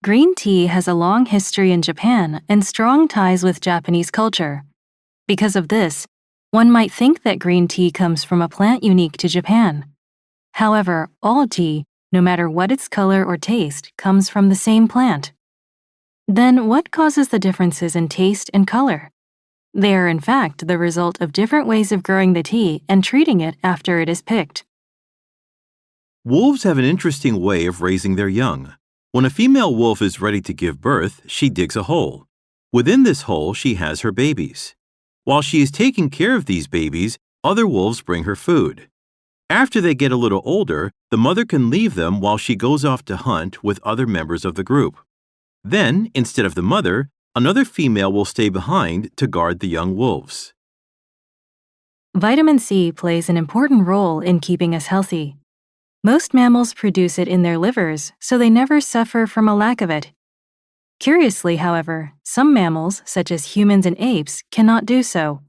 Green tea has a long history in Japan and strong ties with Japanese culture. Because of this, one might think that green tea comes from a plant unique to Japan. However, all tea, no matter what its color or taste, comes from the same plant. Then what causes the differences in taste and color? They are in fact the result of different ways of growing the tea and treating it after it is picked. Wolves have an interesting way of raising their young. When a female wolf is ready to give birth, she digs a hole. Within this hole, she has her babies. While she is taking care of these babies, other wolves bring her food. After they get a little older, the mother can leave them while she goes off to hunt with other members of the group. Then, instead of the mother, another female will stay behind to guard the young wolves. Vitamin C plays an important role in keeping us healthy. Most mammals produce it in their livers, so they never suffer from a lack of it. Curiously, however, some mammals, such as humans and apes, cannot do so.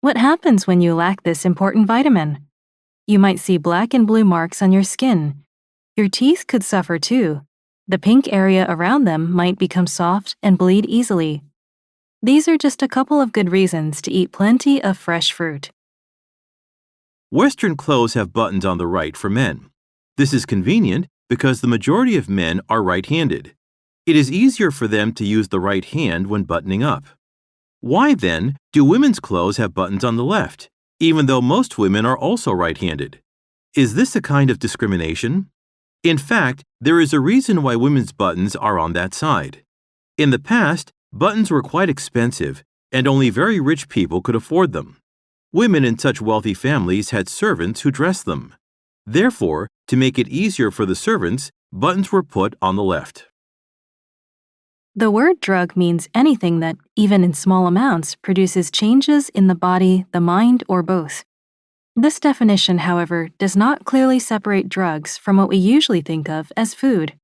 What happens when you lack this important vitamin? You might see black and blue marks on your skin. Your teeth could suffer too. The pink area around them might become soft and bleed easily. These are just a couple of good reasons to eat plenty of fresh fruit. Western clothes have buttons on the right for men. This is convenient because the majority of men are right-handed. It is easier for them to use the right hand when buttoning up. Why, then, do women's clothes have buttons on the left, even though most women are also right-handed? Is this a kind of discrimination? In fact, there is a reason why women's buttons are on that side. In the past, buttons were quite expensive, and only very rich people could afford them. Women in such wealthy families had servants who dressed them. Therefore, to make it easier for the servants, buttons were put on the left. The word drug means anything that, even in small amounts, produces changes in the body, the mind, or both. This definition, however, does not clearly separate drugs from what we usually think of as food.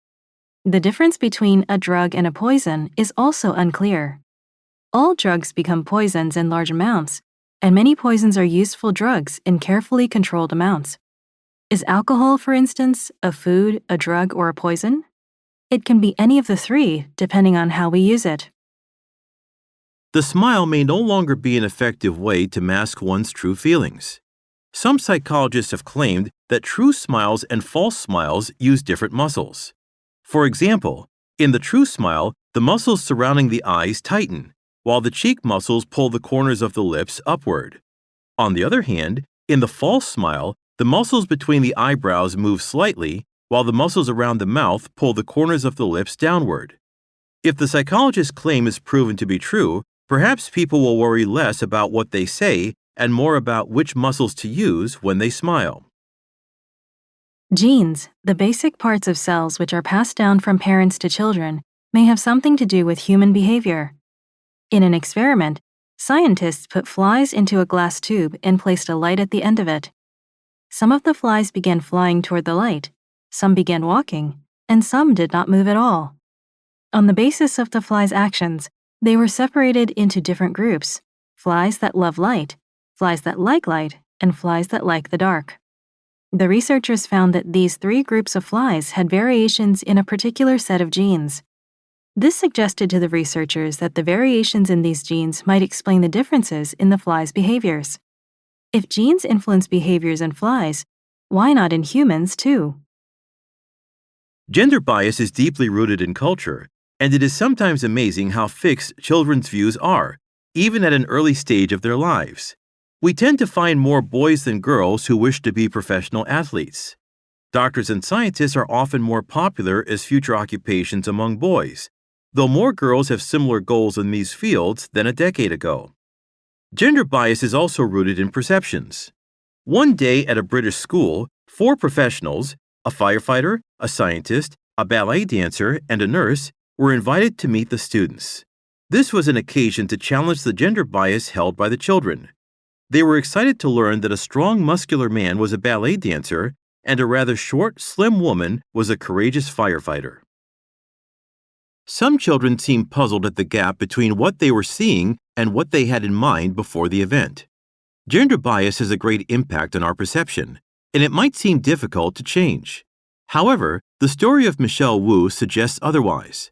The difference between a drug and a poison is also unclear. All drugs become poisons in large amounts, and many poisons are useful drugs in carefully controlled amounts. Is alcohol, for instance, a food, a drug, or a poison? It can be any of the three, depending on how we use it. The smile may no longer be an effective way to mask one's true feelings. Some psychologists have claimed that true smiles and false smiles use different muscles. For example, in the true smile, the muscles surrounding the eyes tighten, while the cheek muscles pull the corners of the lips upward. On the other hand, in the false smile, the muscles between the eyebrows move slightly, while the muscles around the mouth pull the corners of the lips downward. If the psychologist's claim is proven to be true, perhaps people will worry less about what they say and more about which muscles to use when they smile. Genes, the basic parts of cells which are passed down from parents to children, may have something to do with human behavior. In an experiment, scientists put flies into a glass tube and placed a light at the end of it. Some of the flies began flying toward the light, some began walking, and some did not move at all. On the basis of the flies' actions, they were separated into different groups: flies that love light, flies that like light, and flies that like the dark. The researchers found that these three groups of flies had variations in a particular set of genes. This suggested to the researchers that the variations in these genes might explain the differences in the flies' behaviors. If genes influence behaviors in flies, why not in humans too? Gender bias is deeply rooted in culture, and it is sometimes amazing how fixed children's views are, even at an early stage of their lives. We tend to find more boys than girls who wish to be professional athletes. Doctors and scientists are often more popular as future occupations among boys, though more girls have similar goals in these fields than a decade ago. Gender bias is also rooted in perceptions. One day at a British school, 4 professionals, a firefighter, a scientist, a ballet dancer, and a nurse, were invited to meet the students. This was an occasion to challenge the gender bias held by the children. They were excited to learn that a strong, muscular man was a ballet dancer and a rather short, slim woman was a courageous firefighter. Some children seemed puzzled at the gap between what they were seeing and what they had in mind before the event. Gender bias has a great impact on our perception, and it might seem difficult to change. However, the The story of Michelle Wu suggests otherwise.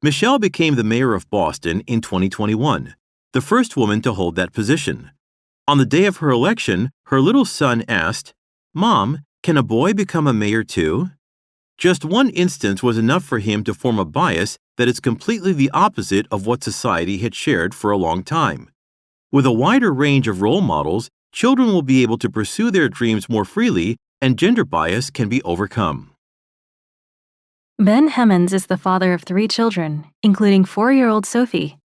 Michelle became the mayor of Boston in 2021, the first woman to hold that position. On the day of her election, her little son asked, "Mom, can a boy become a mayor too?" Just one instance was enough for him to form a bias that is completely the opposite of what society had shared for a long time. With a wider range of role models, children will be able to pursue their dreams more freely and gender bias can be overcome. Ben Hemmons is the father of 3 children, including 4-year-old Sophie.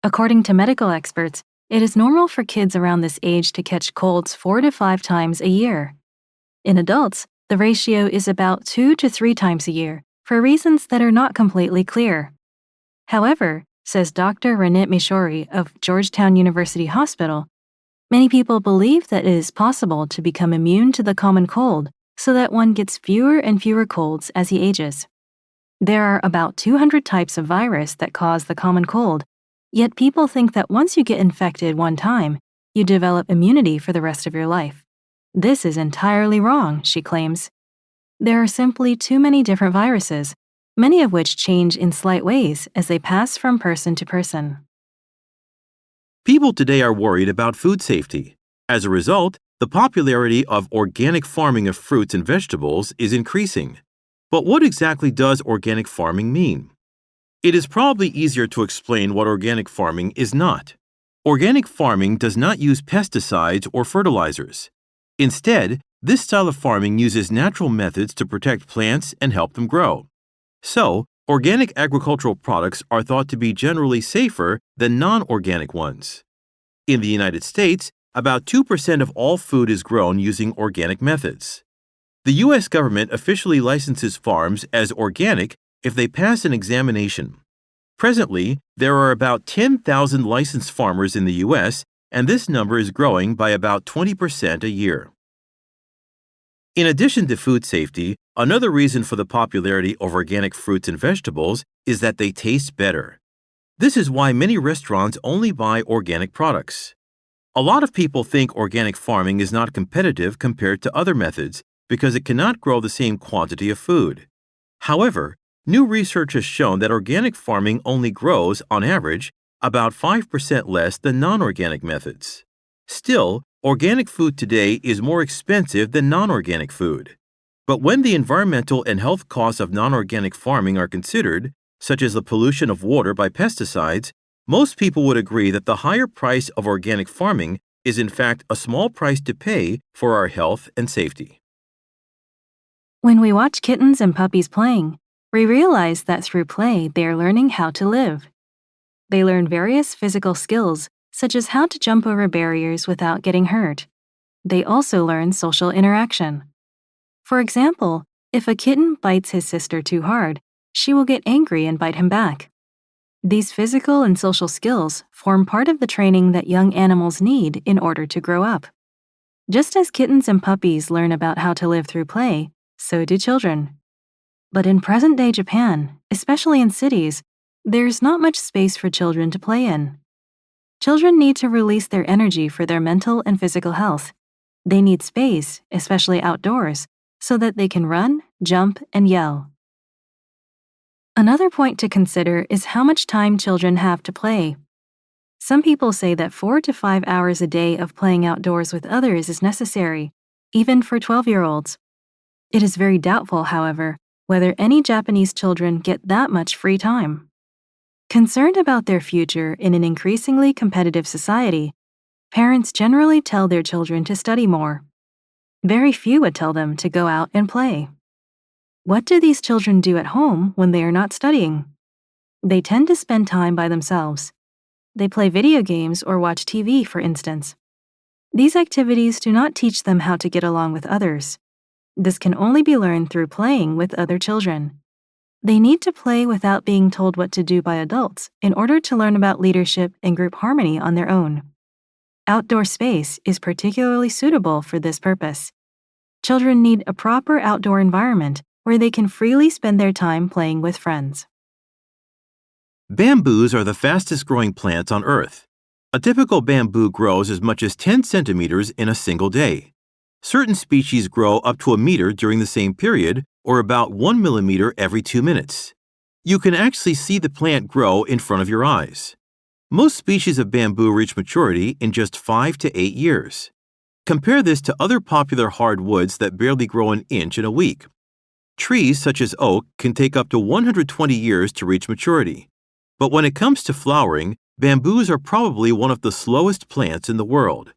According to medical experts, it is normal for kids around this age to catch colds 4 to 5 times a year. In adults, the ratio is about 2 to 3 times a year, for reasons that are not completely clear. However, says Dr. Ranit Mishori of Georgetown University Hospital, many people believe that it is possible to become immune to the common cold so that one gets fewer and fewer colds as he ages. There are about 200 types of virus that cause the common cold, yet people think that once you get infected one time, you develop immunity for the rest of your life. This is entirely wrong, she claims. There are simply too many different viruses, many of which change in slight ways as they pass from person to person. People today are worried about food safety. As a result, the popularity of organic farming of fruits and vegetables is increasing. But what exactly does organic farming mean? It is probably easier to explain what organic farming is not. Organic farming does not use pesticides or fertilizers. Instead, this style of farming uses natural methods to protect plants and help them grow. So, organic agricultural products are thought to be generally safer than non-organic ones. In the United States, about 2% of all food is grown using organic methods. The U.S. government officially licenses farms as organic if they pass an examination. Presently, there are about 10,000 licensed farmers in the U.S., and this number is growing by about 20% a year. In addition to food safety, another reason for the popularity of organic fruits and vegetables is that they taste better. This is why many restaurants only buy organic products. A lot of people think organic farming is not competitive compared to other methods because it cannot grow the same quantity of food. However, new research has shown that organic farming only grows, on average, about 5% less than non-organic methods. Still, organic food today is more expensive than non-organic food. But when the environmental and health costs of non-organic farming are considered, such as the pollution of water by pesticides, most people would agree that the higher price of organic farming is in fact a small price to pay for our health and safety. When we watch kittens and puppies playing, we realize that through play they are learning how to live. They learn various physical skills, such as how to jump over barriers without getting hurt. They also learn social interaction. For example, if a kitten bites his sister too hard, she will get angry and bite him back. These physical and social skills form part of the training that young animals need in order to grow up. Just as kittens and puppies learn about how to live through play, so do children. But in present-day Japan, especially in cities, there's not much space for children to play in. Children need to release their energy for their mental and physical health. They need space, especially outdoors, so that they can run, jump, and yell. Another point to consider is how much time children have to play. Some people say that 4 to 5 hours a day of playing outdoors with others is necessary, even for 12-year-olds. It is very doubtful, however, whether any Japanese children get that much free time. Concerned about their future in an increasingly competitive society, parents generally tell their children to study more. Very few would tell them to go out and play. What do these children do at home when they are not studying? They tend to spend time by themselves. They play video games or watch TV, for instance. These activities do not teach them how to get along with others. This can only be learned through playing with other children. They need to play without being told what to do by adults in order to learn about leadership and group harmony on their own. Outdoor space is particularly suitable for this purpose. Children need a proper outdoor environment where they can freely spend their time playing with friends. Bamboos are the fastest growing plants on Earth. A typical bamboo grows as much as 10 centimeters in a single day. Certain species grow up to a meter during the same period, or about 1 millimeter every 2 minutes. You can actually see the plant grow in front of your eyes. Most species of bamboo reach maturity in just 5 to 8 years. Compare this to other popular hardwoods that barely grow an inch in a week. Trees such as oak can take up to 120 years to reach maturity. But when it comes to flowering, bamboos are probably one of the slowest plants in the world.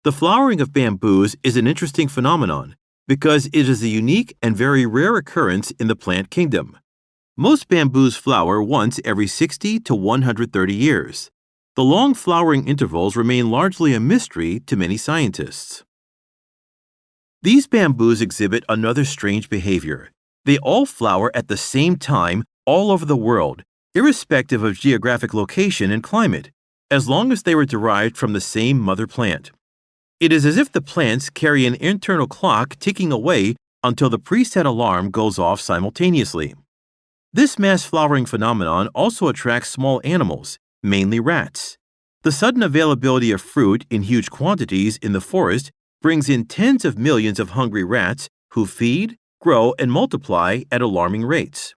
The flowering of bamboos is an interesting phenomenon because it is a unique and very rare occurrence in the plant kingdom. Most bamboos flower once every 60 to 130 years. The long flowering intervals remain largely a mystery to many scientists. These bamboos exhibit another strange behavior. They all flower at the same time all over the world, irrespective of geographic location and climate, as long as they were derived from the same mother plant. It is as if the plants carry an internal clock ticking away until the preset alarm goes off simultaneously. This mass flowering phenomenon also attracts small animals, mainly rats. The sudden availability of fruit in huge quantities in the forest brings in tens of millions of hungry rats who feed, grow, and multiply at alarming rates.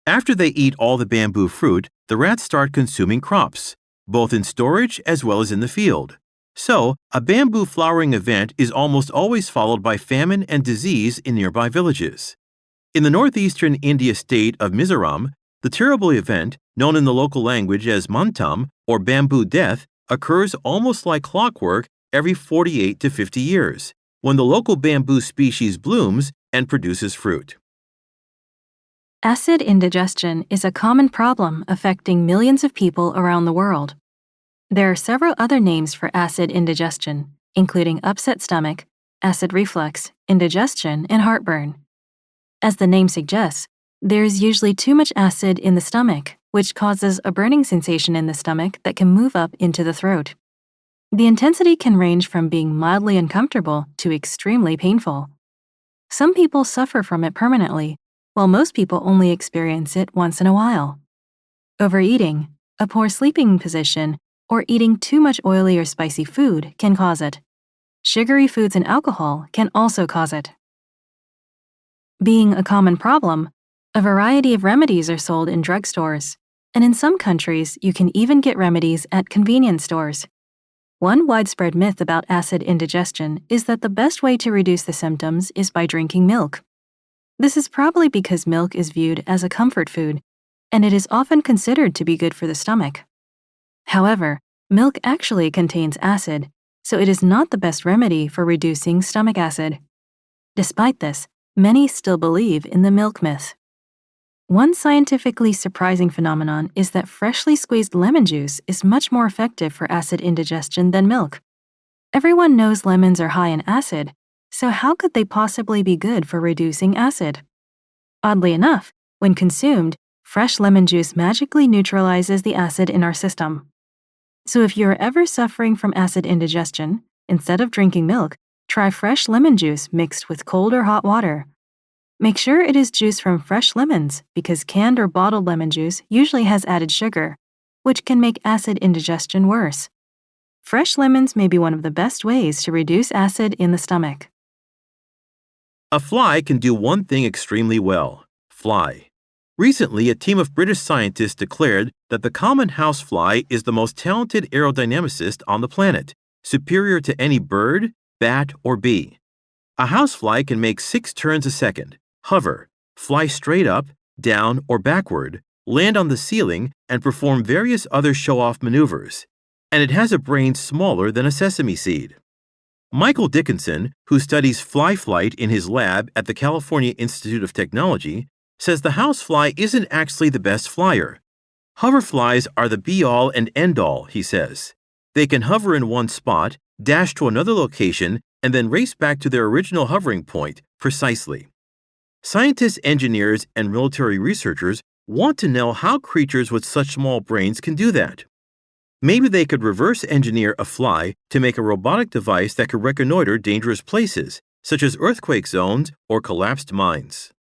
After they eat all the bamboo fruit, the rats start consuming crops, both in storage as well as in the field. So, a bamboo flowering event is almost always followed by famine and disease in nearby villages. In the northeastern India state of Mizoram, the terrible event, known in the local language as mantam or bamboo death, occurs almost like clockwork every 48 to 50 years, when the local bamboo species blooms and produces fruit. Acid indigestion is a common problem affecting millions of people around the world. There are several other names for acid indigestion, including upset stomach, acid reflux, indigestion, and heartburn. As the name suggests, there is usually too much acid in the stomach, which causes a burning sensation in the stomach that can move up into the throat. The intensity can range from being mildly uncomfortable to extremely painful. Some people suffer from it permanently, while most people only experience it once in a while. Overeating, a poor sleeping position, or eating too much oily or spicy food can cause it. Sugary foods and alcohol can also cause it. Being a common problem, a variety of remedies are sold in drugstores, and in some countries you can even get remedies at convenience stores. One widespread myth about acid indigestion is that the best way to reduce the symptoms is by drinking milk. This is probably because milk is viewed as a comfort food, and it is often considered to be good for the stomach. However, milk actually contains acid, so it is not the best remedy for reducing stomach acid. Despite this, many still believe in the milk myth. One scientifically surprising phenomenon is that freshly squeezed lemon juice is much more effective for acid indigestion than milk. Everyone knows lemons are high in acid, so how could they possibly be good for reducing acid? Oddly enough, when consumed, fresh lemon juice magically neutralizes the acid in our system. So if you're ever suffering from acid indigestion, instead of drinking milk, try fresh lemon juice mixed with cold or hot water. Make sure it is juice from fresh lemons because canned or bottled lemon juice usually has added sugar, which can make acid indigestion worse. Fresh lemons may be one of the best ways to reduce acid in the stomach. A fly can do one thing extremely well: fly. Recently, a team of British scientists declared that the common housefly is the most talented aerodynamicist on the planet, superior to any bird, bat, or bee. A housefly can make 6 turns a second, hover, fly straight up, down, or backward, land on the ceiling, and perform various other show-off maneuvers. And it has a brain smaller than a sesame seed. Michael Dickinson, who studies fly flight in his lab at the California Institute of Technology, says the housefly isn't actually the best flyer. Hoverflies are the be-all and end-all, he says. They can hover in one spot, dash to another location, and then race back to their original hovering point precisely. Scientists, engineers, and military researchers want to know how creatures with such small brains can do that. Maybe they could reverse engineer a fly to make a robotic device that could reconnoiter dangerous places, such as earthquake zones or collapsed mines.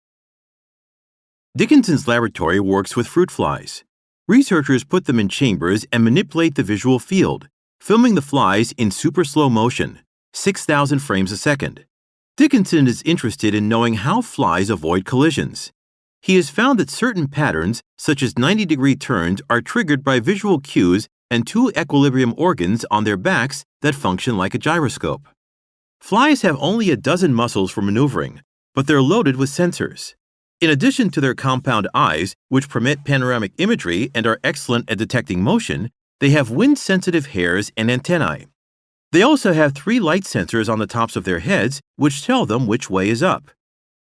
Dickinson's laboratory works with fruit flies. Researchers put them in chambers and manipulate the visual field, filming the flies in super slow motion, 6,000 frames a second. Dickinson is interested in knowing how flies avoid collisions. He has found that certain patterns, such as 90-degree turns, are triggered by visual cues and two equilibrium organs on their backs that function like a gyroscope. Flies have only a dozen muscles for maneuvering, but they're loaded with sensors. In addition to their compound eyes, which permit panoramic imagery and are excellent at detecting motion, they have wind-sensitive hairs and antennae. They also have 3 light sensors on the tops of their heads, which tell them which way is up.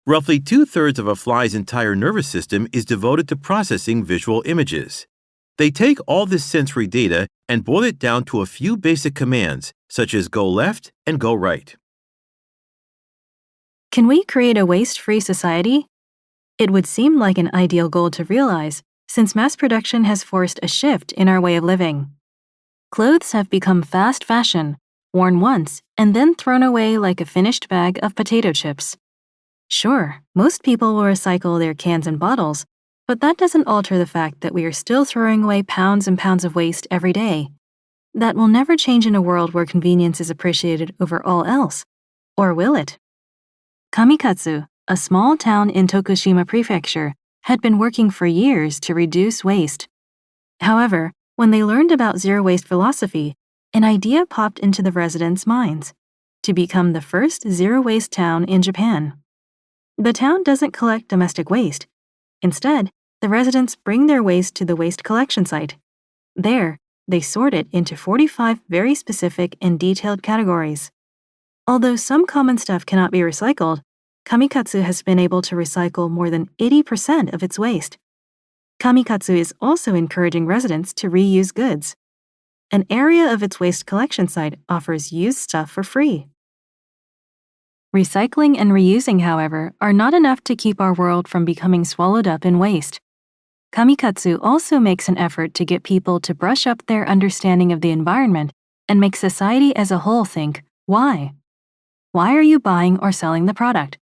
Roughly 2/3 of a fly's entire nervous system is devoted to processing visual images. They take all this sensory data and boil it down to a few basic commands, such as go left and go right. Can we create a waste-free society? It would seem like an ideal goal to realize, since mass production has forced a shift in our way of living. Clothes have become fast fashion, worn once and then thrown away like a finished bag of potato chips. Sure, most people will recycle their cans and bottles, but that doesn't alter the fact that we are still throwing away pounds and pounds of waste every day. That will never change in a world where convenience is appreciated over all else. Or will it? Kamikatsu, a small town in Tokushima Prefecture, had been working for years to reduce waste. However, when they learned about zero-waste philosophy, an idea popped into the residents' minds: to become the first zero-waste town in Japan. The town doesn't collect domestic waste. Instead, the residents bring their waste to the waste collection site. There, they sort it into 45 very specific and detailed categories. Although some common stuff cannot be recycled, Kamikatsu has been able to recycle more than 80% of its waste. Kamikatsu is also encouraging residents to reuse goods. An area of its waste collection site offers used stuff for free. Recycling and reusing, however, are not enough to keep our world from becoming swallowed up in waste. Kamikatsu also makes an effort to get people to brush up their understanding of the environment and make society as a whole think, why? Why are you buying or selling the product?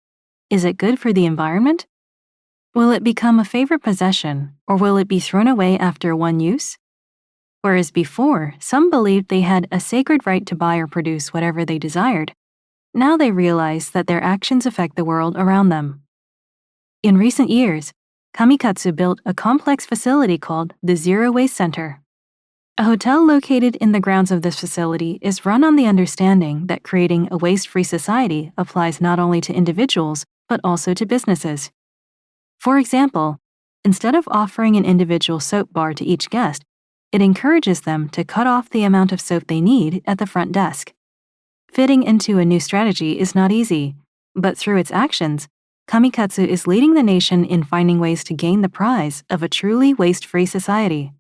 Is it good for the environment? Will it become a favorite possession, or will it be thrown away after one use? Whereas before, some believed they had a sacred right to buy or produce whatever they desired, now they realize that their actions affect the world around them. In recent years, Kamikatsu built a complex facility called the Zero Waste Center. A hotel located in the grounds of this facility is run on the understanding that creating a waste-free society applies not only to individuals, but also to businesses. For example, instead of offering an individual soap bar to each guest, it encourages them to cut off the amount of soap they need at the front desk. Fitting into a new strategy is not easy, but through its actions, Kamikatsu is leading the nation in finding ways to gain the prize of a truly waste-free society.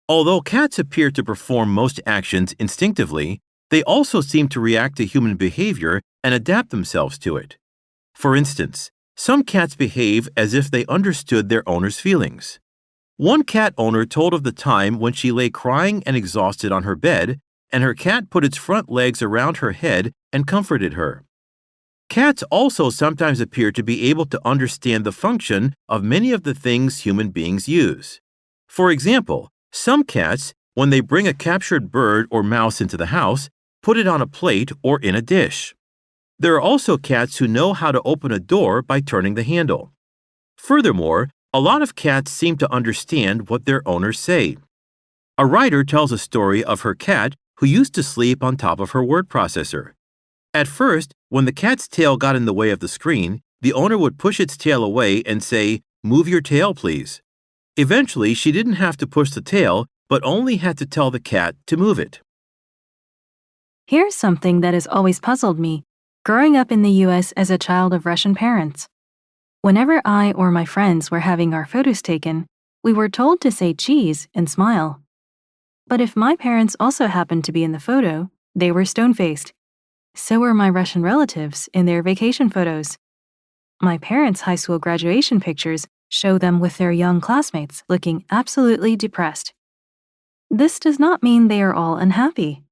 Although cats appear to perform most actions instinctively, they also seem to react to human behavior and adapt themselves to it. For instance, some cats behave as if they understood their owner's feelings. One cat owner told of the time when she lay crying and exhausted on her bed, and her cat put its front legs around her head and comforted her. Cats also sometimes appear to be able to understand the function of many of the things human beings use. For example, some cats, when they bring a captured bird or mouse into the house, put it on a plate or in a dish. There are also cats who know how to open a door by turning the handle. Furthermore, a lot of cats seem to understand what their owners say. A writer tells a story of her cat who used to sleep on top of her word processor. At first, when the cat's tail got in the way of the screen, the owner would push its tail away and say, "Move your tail, please." Eventually, she didn't have to push the tail, but only had to tell the cat to move it. Here's something that has always puzzled me, growing up in the US as a child of Russian parents. Whenever I or my friends were having our photos taken, we were told to say cheese and smile. But if my parents also happened to be in the photo, they were stone-faced. So were my Russian relatives in their vacation photos. My parents' high school graduation pictures show them with their young classmates looking absolutely depressed. This does not mean they are all unhappy.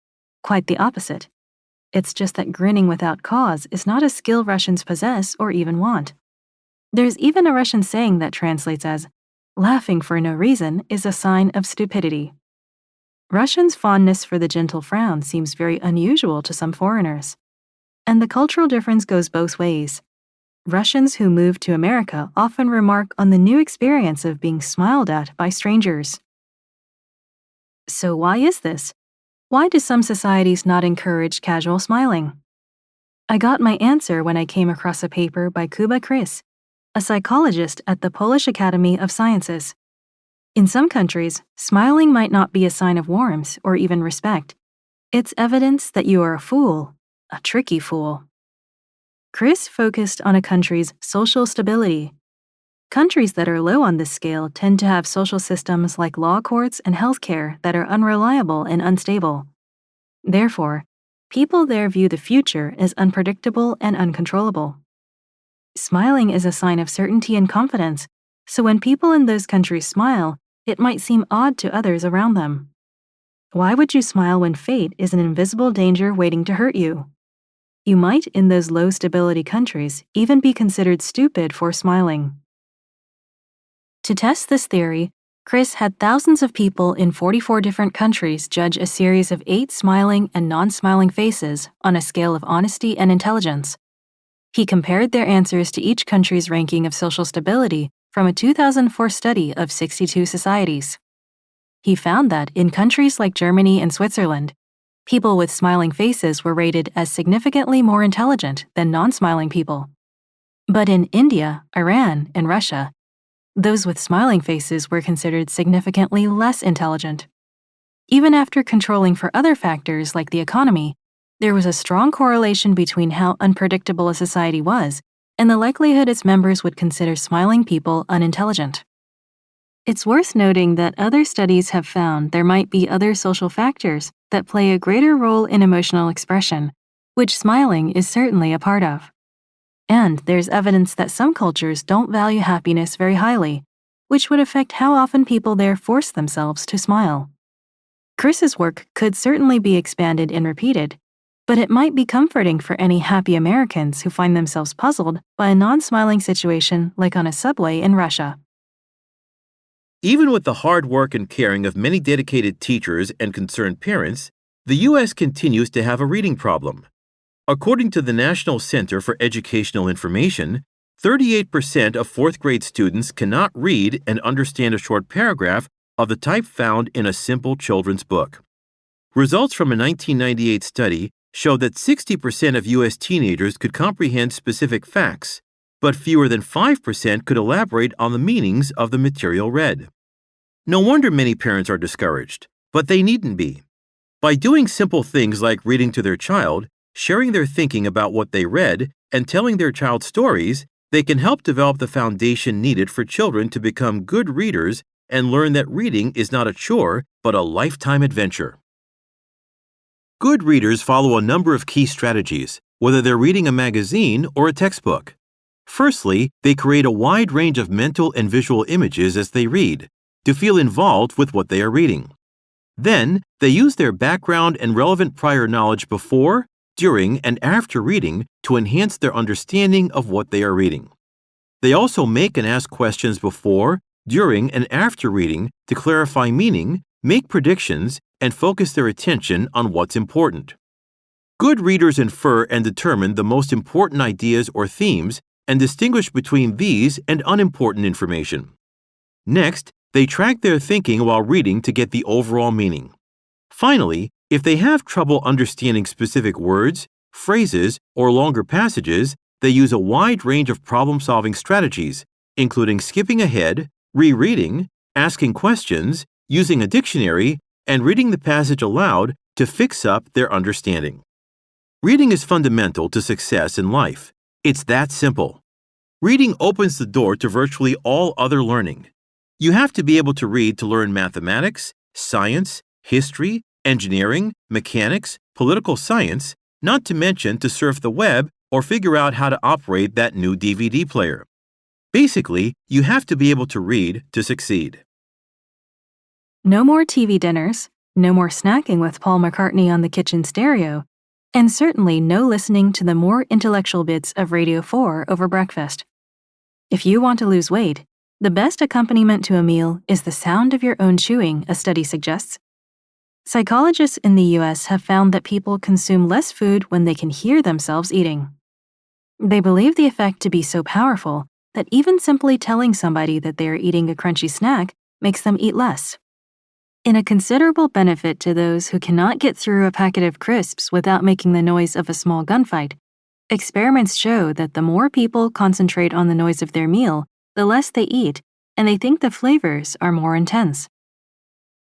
Quite the opposite. It's just that grinning without cause is not a skill Russians possess or even want. There's even a Russian saying that translates as, "Laughing for no reason is a sign of stupidity." Russians' fondness for the gentle frown seems very unusual to some foreigners. and the cultural difference goes both ways. Russians who move to America often remark on the new experience of being smiled at by strangers. So why is this? Why do some societies not encourage casual smiling? I got my answer when I came across a paper by Kuba Chris, a psychologist at the Polish Academy of Sciences. In some countries, smiling might not be a sign of warmth or even respect. It's evidence that you are a fool, a tricky fool. Chris focused on a country's social stability. Countries that are low on this scale tend to have social systems like law courts and healthcare that are unreliable and unstable. Therefore, people there view the future as unpredictable and uncontrollable. Smiling is a sign of certainty and confidence, so when people in those countries smile, it might seem odd to others around them. Why would you smile when fate is an invisible danger waiting to hurt you? You might, in those low-stability countries, even be considered stupid for smiling. To test this theory, Chris had thousands of people in 44 different countries judge a series of 8 smiling and non-smiling faces on a scale of honesty and intelligence. He compared their answers to each country's ranking of social stability from a 2004 study of 62 societies. He found that in countries like Germany and Switzerland, people with smiling faces were rated as significantly more intelligent than non-smiling people. But in India, Iran, and Russia, those with smiling faces were considered significantly less intelligent. Even after controlling for other factors like the economy, there was a strong correlation between how unpredictable a society was and the likelihood its members would consider smiling people unintelligent. It's worth noting that other studies have found there might be other social factors that play a greater role in emotional expression, which smiling is certainly a part of. And there's evidence that some cultures don't value happiness very highly, which would affect how often people there force themselves to smile. Chris's work could certainly be expanded and repeated, but it might be comforting for any happy Americans who find themselves puzzled by a non-smiling situation like on a subway in Russia. Even with the hard work and caring of many dedicated teachers and concerned parents, the U.S. continues to have a reading problem. According to the National Center for Educational Information, 38% of fourth-grade students cannot read and understand a short paragraph of the type found in a simple children's book. Results from a 1998 study show that 60% of U.S. teenagers could comprehend specific facts, but fewer than 5% could elaborate on the meanings of the material read. No wonder many parents are discouraged, but they needn't be. By doing simple things like reading to their child, sharing their thinking about what they read, and telling their child stories, they can help develop the foundation needed for children to become good readers and learn that reading is not a chore, but a lifetime adventure. Good readers follow a number of key strategies, whether they're reading a magazine or a textbook. Firstly, they create a wide range of mental and visual images as they read, to feel involved with what they are reading. Then, they use their background and relevant prior knowledge before, during, and after reading to enhance their understanding of what they are reading. They also make and ask questions before, during, and after reading to clarify meaning, make predictions, and focus their attention on what's important. Good readers infer and determine the most important ideas or themes and distinguish between these and unimportant information. Next, they track their thinking while reading to get the overall meaning. Finally, if they have trouble understanding specific words, phrases, or longer passages, they use a wide range of problem-solving strategies, including skipping ahead, rereading, asking questions, using a dictionary, and reading the passage aloud to fix up their understanding. Reading is fundamental to success in life. It's that simple. Reading opens the door to virtually all other learning. You have to be able to read to learn mathematics, science, history, engineering, mechanics, political science, not to mention to surf the web or figure out how to operate that new DVD player. Basically, you have to be able to read to succeed. No more TV dinners, no more snacking with Paul McCartney on the kitchen stereo, and certainly no listening to the more intellectual bits of Radio 4 over breakfast. If you want to lose weight, the best accompaniment to a meal is the sound of your own chewing, a study suggests. Psychologists in the US have found that people consume less food when they can hear themselves eating. They believe the effect to be so powerful that even simply telling somebody that they are eating a crunchy snack makes them eat less. In a considerable benefit to those who cannot get through a packet of crisps without making the noise of a small gunfight, experiments show that the more people concentrate on the noise of their meal, the less they eat, and they think the flavors are more intense.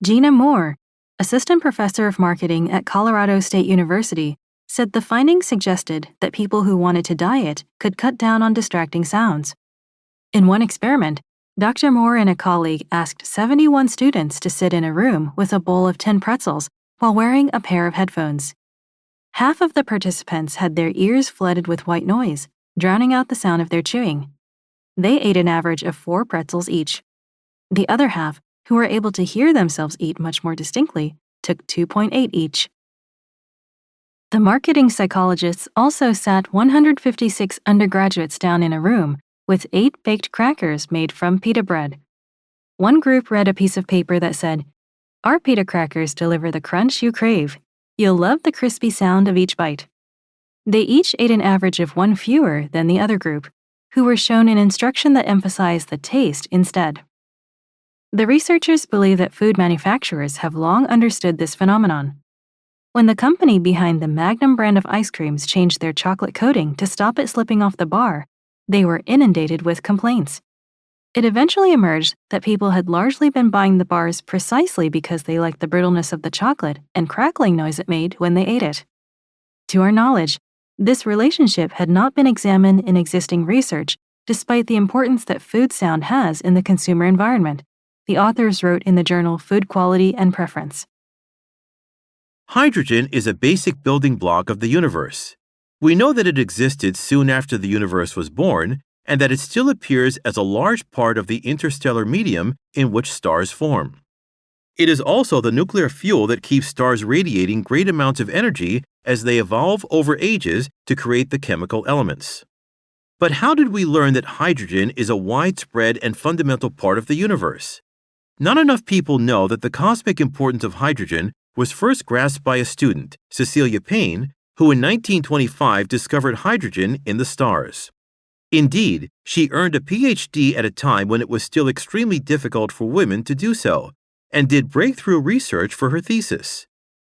Gina Moore, assistant professor of marketing at Colorado State University, said the findings suggested that people who wanted to diet could cut down on distracting sounds. In one experiment, Dr. Moore and a colleague asked 71 students to sit in a room with a bowl of 10 pretzels while wearing a pair of headphones. Half of the participants had their ears flooded with white noise, drowning out the sound of their chewing. They ate an average of 4 pretzels each. The other half, who were able to hear themselves eat much more distinctly, took 2.8 each. The marketing psychologists also sat 156 undergraduates down in a room with 8 baked crackers made from pita bread. One group read a piece of paper that said, "Our pita crackers deliver the crunch you crave. You'll love the crispy sound of each bite." They each ate an average of 1 fewer than the other group, who were shown an instruction that emphasized the taste instead. The researchers believe that food manufacturers have long understood this phenomenon. When the company behind the Magnum brand of ice creams changed their chocolate coating to stop it slipping off the bar, they were inundated with complaints. It eventually emerged that people had largely been buying the bars precisely because they liked the brittleness of the chocolate and crackling noise it made when they ate it. To our knowledge, this relationship had not been examined in existing research, despite the importance that food sound has in the consumer environment, the authors wrote in the journal Food Quality and Preference. Hydrogen is a basic building block of the universe. We know that it existed soon after the universe was born, and that it still appears as a large part of the interstellar medium in which stars form. It is also the nuclear fuel that keeps stars radiating great amounts of energy as they evolve over ages to create the chemical elements. But how did we learn that hydrogen is a widespread and fundamental part of the universe? Not enough people know that the cosmic importance of hydrogen was first grasped by a student, Cecilia Payne, who in 1925 discovered hydrogen in the stars. Indeed, she earned a PhD at a time when it was still extremely difficult for women to do so, and did breakthrough research for her thesis.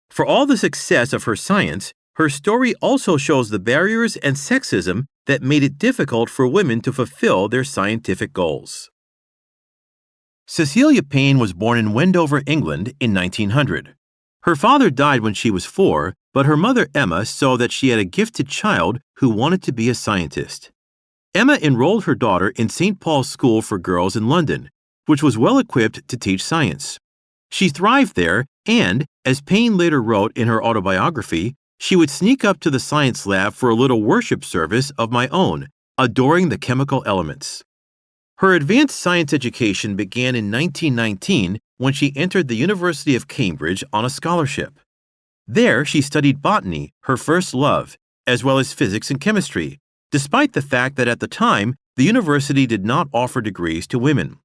For all the success of her science, her story also shows the barriers and sexism that made it difficult for women to fulfill their scientific goals. Cecilia Payne was born in Wendover, England in 1900. Her father died when she was 4, but her mother Emma saw that she had a gifted child who wanted to be a scientist. Emma enrolled her daughter in St. Paul's School for Girls in London, which was well equipped to teach science. She thrived there, and, as Payne later wrote in her autobiography, she would sneak up to the science lab for a little worship service of my own, adoring the chemical elements. Her advanced science education began in 1919 when she entered the University of Cambridge on a scholarship. There, she studied botany, her first love, as well as physics and chemistry, despite the fact that at the time, the university did not offer degrees to women.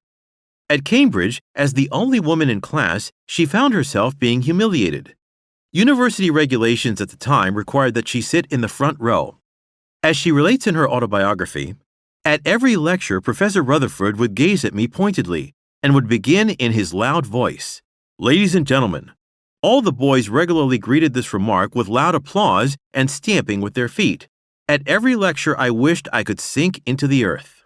At Cambridge, as the only woman in class, she found herself being humiliated. University regulations at the time required that she sit in the front row. As she relates in her autobiography, "At every lecture, Professor Rutherford would gaze at me pointedly and would begin in his loud voice, 'Ladies and gentlemen.' All the boys regularly greeted this remark with loud applause and stamping with their feet. At every lecture, I wished I could sink into the earth."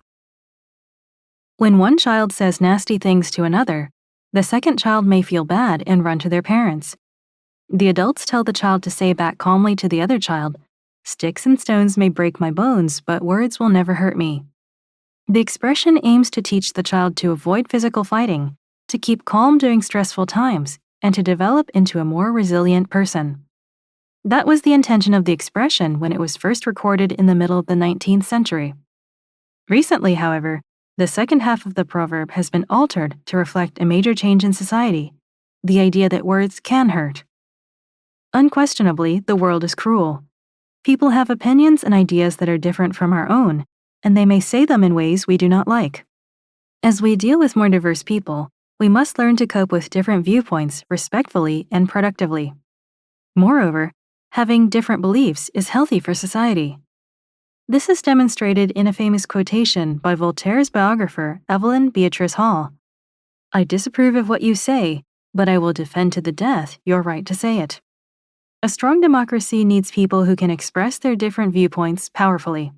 When one child says nasty things to another, the second child may feel bad and run to their parents. The adults tell the child to say back calmly to the other child, "Sticks and stones may break my bones, but words will never hurt me." The expression aims to teach the child to avoid physical fighting, to keep calm during stressful times, and to develop into a more resilient person. That was the intention of the expression when it was first recorded in the middle of the 19th century. Recently, however, the second half of the proverb has been altered to reflect a major change in society, the idea that words can hurt. Unquestionably, the world is cruel. People have opinions and ideas that are different from our own, and they may say them in ways we do not like. As we deal with more diverse people, we must learn to cope with different viewpoints respectfully and productively. Moreover, having different beliefs is healthy for society. This is demonstrated in a famous quotation by Voltaire's biographer Evelyn Beatrice Hall. "I disapprove of what you say, but I will defend to the death your right to say it." A strong democracy needs people who can express their different viewpoints powerfully.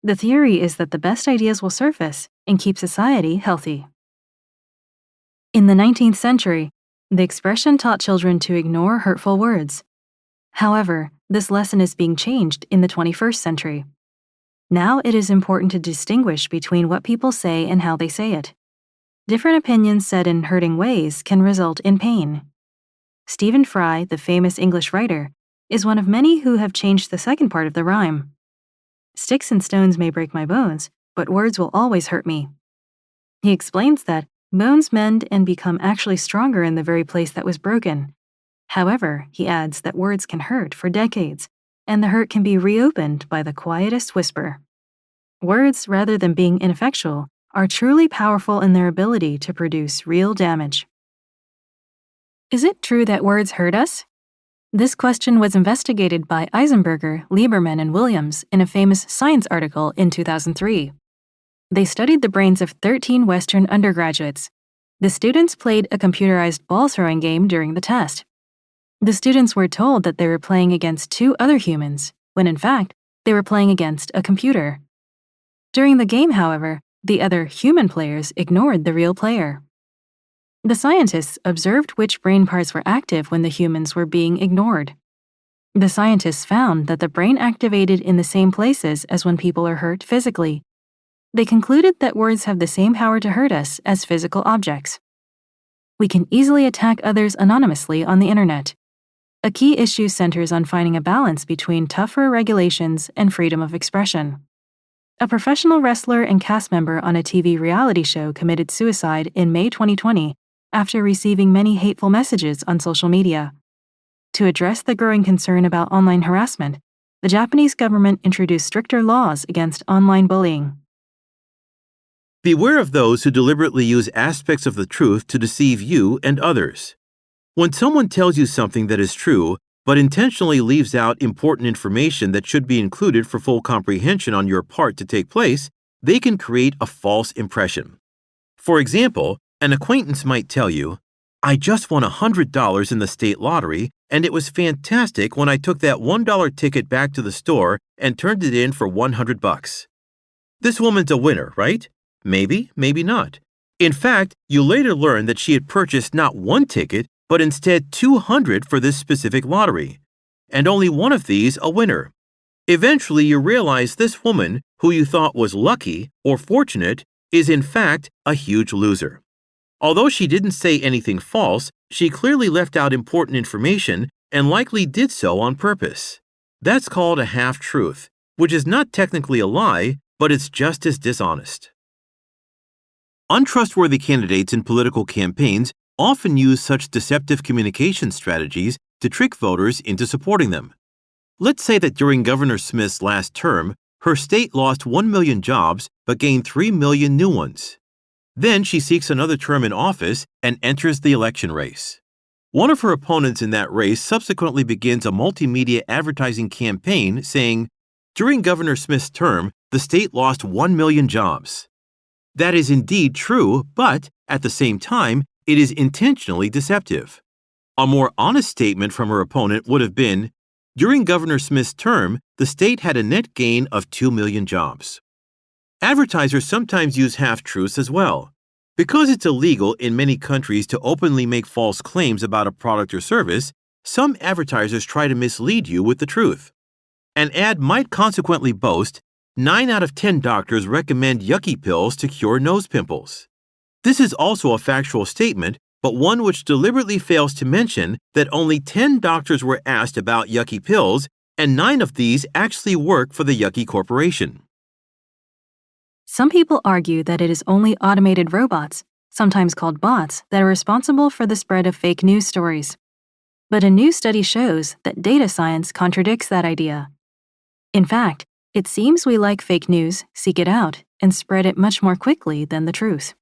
The theory is that the best ideas will surface and keep society healthy. In the 19th century, the expression taught children to ignore hurtful words. However, this lesson is being changed in the 21st century. Now it is important to distinguish between what people say and how they say it. Different opinions said in hurting ways can result in pain. Stephen Fry, the famous English writer, is one of many who have changed the second part of the rhyme. "Sticks and stones may break my bones, but words will always hurt me." He explains that bones mend and become actually stronger in the very place that was broken. However, he adds that words can hurt for decades, and the hurt can be reopened by the quietest whisper. Words, rather than being ineffectual, are truly powerful in their ability to produce real damage. Is it true that words hurt us? This question was investigated by Eisenberger, Lieberman, and Williams in a famous Science article in 2003. They studied the brains of 13 Western undergraduates. The students played a computerized ball-throwing game during the test. The students were told that they were playing against two other humans, when in fact, they were playing against a computer. During the game, however, the other human players ignored the real player. The scientists observed which brain parts were active when the humans were being ignored. The scientists found that the brain activated in the same places as when people are hurt physically. They concluded that words have the same power to hurt us as physical objects. We can easily attack others anonymously on the internet. A key issue centers on finding a balance between tougher regulations and freedom of expression. A professional wrestler and cast member on a TV reality show committed suicide in May 2020 after receiving many hateful messages on social media. To address the growing concern about online harassment, the Japanese government introduced stricter laws against online bullying. Beware of those who deliberately use aspects of the truth to deceive you and others. When someone tells you something that is true, but intentionally leaves out important information that should be included for full comprehension on your part to take place, they can create a false impression. For example, an acquaintance might tell you, "I just won $100 in the state lottery, and it was fantastic when I took that $1 ticket back to the store and turned it in for $100. This woman's a winner, right? Maybe, maybe not. In fact, you later learn that she had purchased not one ticket, but instead 200 for this specific lottery, and only one of these a winner. Eventually, you realize this woman, who you thought was lucky or fortunate, is in fact a huge loser. Although she didn't say anything false, she clearly left out important information and likely did so on purpose. That's called a half-truth, which is not technically a lie, but it's just as dishonest." Untrustworthy candidates in political campaigns often use such deceptive communication strategies to trick voters into supporting them. Let's say that during Governor Smith's last term, her state lost 1 million jobs but gained 3 million new ones. Then she seeks another term in office and enters the election race. One of her opponents in that race subsequently begins a multimedia advertising campaign saying, "During Governor Smith's term, the state lost 1 million jobs." That is indeed true, but at the same time, it is intentionally deceptive. A more honest statement from her opponent would have been, "During Governor Smith's term, the state had a net gain of 2 million jobs." Advertisers sometimes use half-truths as well. Because it's illegal in many countries to openly make false claims about a product or service, some advertisers try to mislead you with the truth. An ad might consequently boast, 9 out of 10 doctors recommend yucky pills to cure nose pimples. This is also a factual statement, but one which deliberately fails to mention that only 10 doctors were asked about yucky pills, and 9 of these actually work for the Yucky Corporation. Some people argue that it is only automated robots, sometimes called bots, that are responsible for the spread of fake news stories. But a new study shows that data science contradicts that idea. In fact, it seems we like fake news, seek it out, and spread it much more quickly than the truth.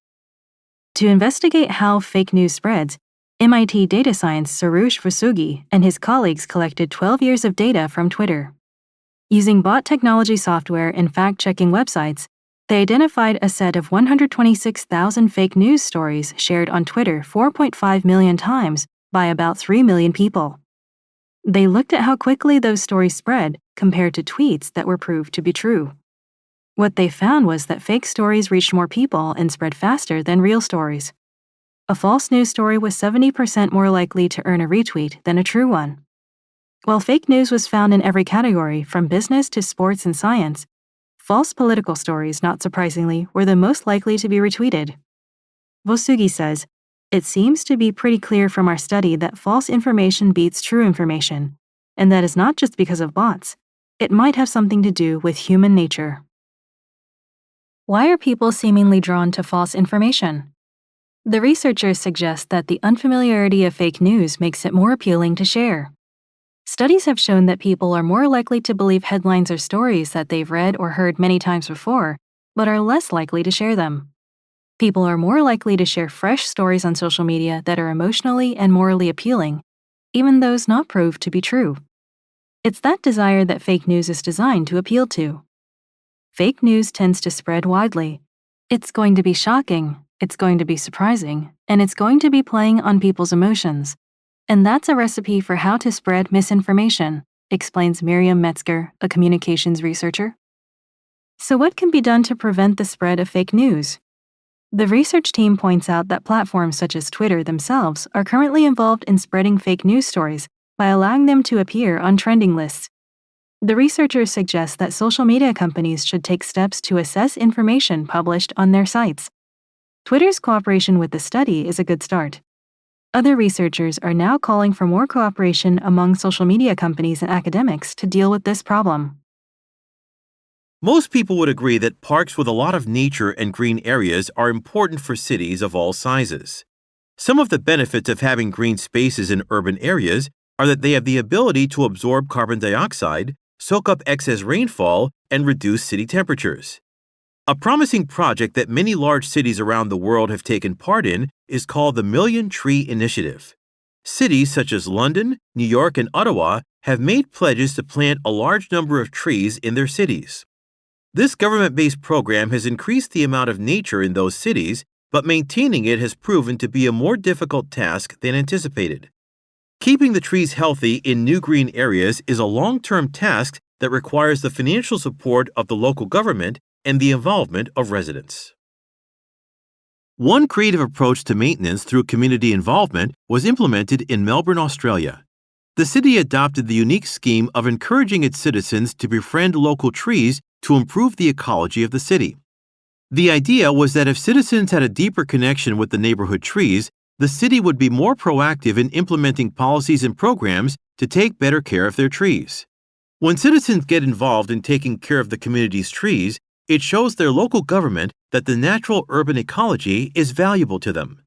To investigate how fake news spreads, MIT data scientist Sarush Vasugi and his colleagues collected 12 years of data from Twitter. Using bot technology software and fact-checking websites, they identified a set of 126,000 fake news stories shared on Twitter 4.5 million times by about 3 million people. They looked at how quickly those stories spread compared to tweets that were proved to be true. What they found was that fake stories reached more people and spread faster than real stories. A false news story was 70% more likely to earn a retweet than a true one. While fake news was found in every category, from business to sports and science, false political stories, not surprisingly, were the most likely to be retweeted. Vosugi says, "It seems to be pretty clear from our study that false information beats true information, and that is not just because of bots. It might have something to do with human nature." Why are people seemingly drawn to false information? The researchers suggest that the unfamiliarity of fake news makes it more appealing to share. Studies have shown that people are more likely to believe headlines or stories that they've read or heard many times before, but are less likely to share them. People are more likely to share fresh stories on social media that are emotionally and morally appealing, even those not proved to be true. It's that desire that fake news is designed to appeal to. Fake news tends to spread widely. It's going to be shocking, it's going to be surprising, and it's going to be playing on people's emotions. And that's a recipe for how to spread misinformation, explains Miriam Metzger, a communications researcher. So what can be done to prevent the spread of fake news? The research team points out that platforms such as Twitter themselves are currently involved in spreading fake news stories by allowing them to appear on trending lists. The researchers suggest that social media companies should take steps to assess information published on their sites. Twitter's cooperation with the study is a good start. Other researchers are now calling for more cooperation among social media companies and academics to deal with this problem. Most people would agree that parks with a lot of nature and green areas are important for cities of all sizes. Some of the benefits of having green spaces in urban areas are that they have the ability to absorb carbon dioxide, soak up excess rainfall, and reduce city temperatures. A promising project that many large cities around the world have taken part in is called the Million Tree Initiative. Cities such as London, New York, and Ottawa have made pledges to plant a large number of trees in their cities. This government-based program has increased the amount of nature in those cities, but maintaining it has proven to be a more difficult task than anticipated. Keeping the trees healthy in new green areas is a long-term task that requires the financial support of the local government and the involvement of residents. One creative approach to maintenance through community involvement was implemented in Melbourne, Australia. The city adopted the unique scheme of encouraging its citizens to befriend local trees to improve the ecology of the city. The idea was that if citizens had a deeper connection with the neighborhood trees, the city would be more proactive in implementing policies and programs to take better care of their trees. When citizens get involved in taking care of the community's trees, it shows their local government that the natural urban ecology is valuable to them.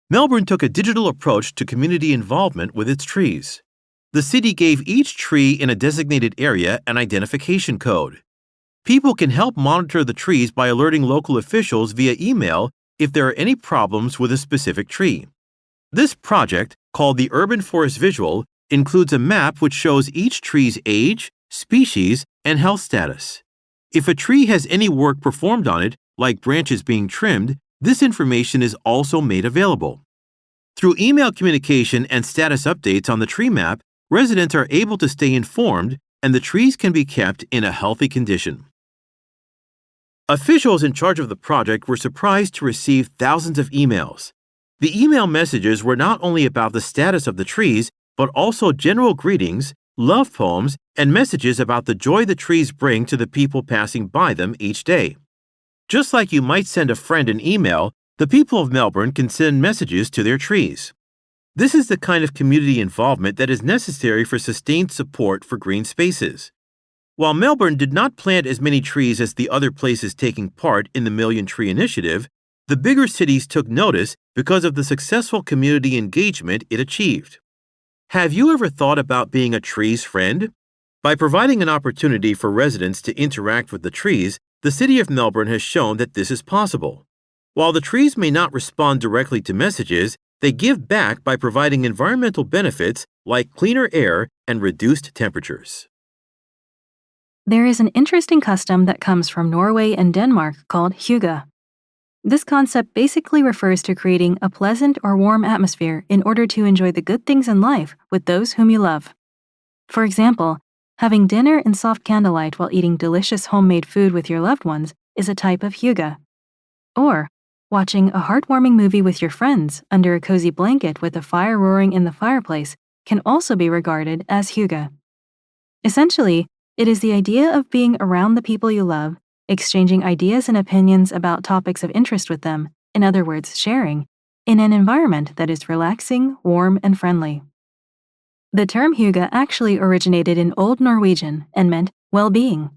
Melbourne took a digital approach to community involvement with its trees. The city gave each tree in a designated area an identification code. People can help monitor the trees by alerting local officials via email if there are any problems with a specific tree. This project, called the Urban Forest Visual, includes a map which shows each tree's age, species, and health status. If a tree has any work performed on it, like branches being trimmed, this information is also made available. Through email communication and status updates on the tree map, residents are able to stay informed and the trees can be kept in a healthy condition. Officials in charge of the project were surprised to receive thousands of emails. The email messages were not only about the status of the trees, but also general greetings, love poems, and messages about the joy the trees bring to the people passing by them each day. Just like you might send a friend an email, the people of Melbourne can send messages to their trees. This is the kind of community involvement that is necessary for sustained support for green spaces. While Melbourne did not plant as many trees as the other places taking part in the Million Tree Initiative, the bigger cities took notice because of the successful community engagement it achieved. Have you ever thought about being a tree's friend? By providing an opportunity for residents to interact with the trees, the City of Melbourne has shown that this is possible. While the trees may not respond directly to messages, they give back by providing environmental benefits like cleaner air and reduced temperatures. There is an interesting custom that comes from Norway and Denmark called hygge. This concept basically refers to creating a pleasant or warm atmosphere in order to enjoy the good things in life with those whom you love. For example, having dinner in soft candlelight while eating delicious homemade food with your loved ones is a type of hygge. Or, watching a heartwarming movie with your friends under a cozy blanket with a fire roaring in the fireplace can also be regarded as hygge. Essentially, it is the idea of being around the people you love, exchanging ideas and opinions about topics of interest with them, in other words, sharing, in an environment that is relaxing, warm, and friendly. The term hygge actually originated in Old Norwegian and meant well-being.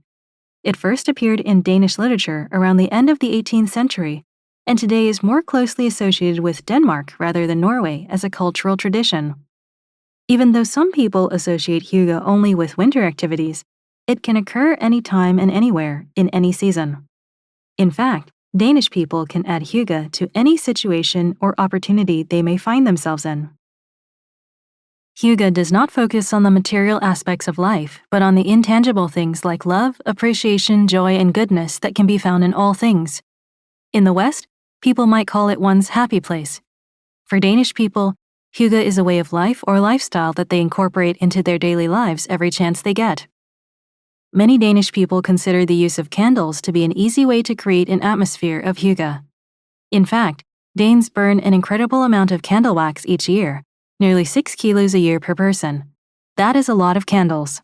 It first appeared in Danish literature around the end of the 18th century, and today is more closely associated with Denmark rather than Norway as a cultural tradition. Even though some people associate hygge only with winter activities, it can occur anytime and anywhere, in any season. In fact, Danish people can add hygge to any situation or opportunity they may find themselves in. Hygge does not focus on the material aspects of life, but on the intangible things like love, appreciation, joy, and goodness that can be found in all things. In the West, people might call it one's happy place. For Danish people, hygge is a way of life or lifestyle that they incorporate into their daily lives every chance they get. Many Danish people consider the use of candles to be an easy way to create an atmosphere of hygge. In fact, Danes burn an incredible amount of candle wax each year, nearly 6 kilos a year per person. That is a lot of candles.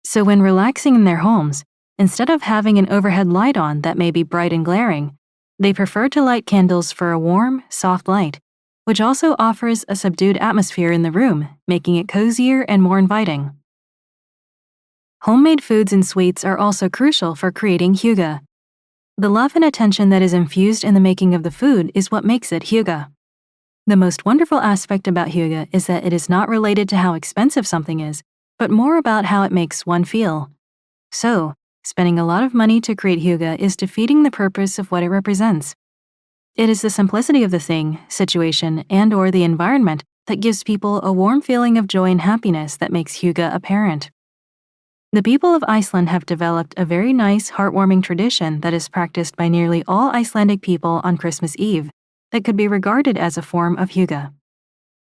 So when relaxing in their homes, instead of having an overhead light on that may be bright and glaring, they prefer to light candles for a warm, soft light, which also offers a subdued atmosphere in the room, making it cozier and more inviting. Homemade foods and sweets are also crucial for creating hygge. The love and attention that is infused in the making of the food is what makes it hygge. The most wonderful aspect about hygge is that it is not related to how expensive something is, but more about how it makes one feel. So, spending a lot of money to create hygge is defeating the purpose of what it represents. It is the simplicity of the thing, situation, and/or the environment that gives people a warm feeling of joy and happiness that makes hygge apparent. The people of Iceland have developed a very nice, heartwarming tradition that is practiced by nearly all Icelandic people on Christmas Eve that could be regarded as a form of hygge.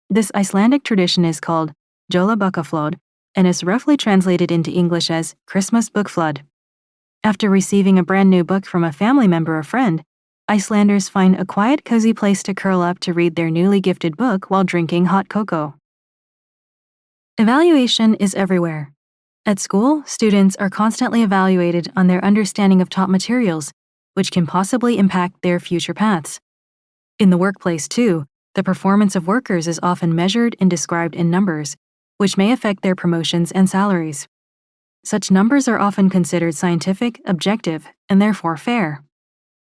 This Icelandic tradition is called Jólabókaflóð and is roughly translated into English as Christmas book flood. After receiving a brand new book from a family member or friend, Icelanders find a quiet, cozy place to curl up to read their newly gifted book while drinking hot cocoa. Evaluation is everywhere. At school, students are constantly evaluated on their understanding of taught materials, which can possibly impact their future paths. In the workplace, too, the performance of workers is often measured and described in numbers, which may affect their promotions and salaries. Such numbers are often considered scientific, objective, and therefore fair.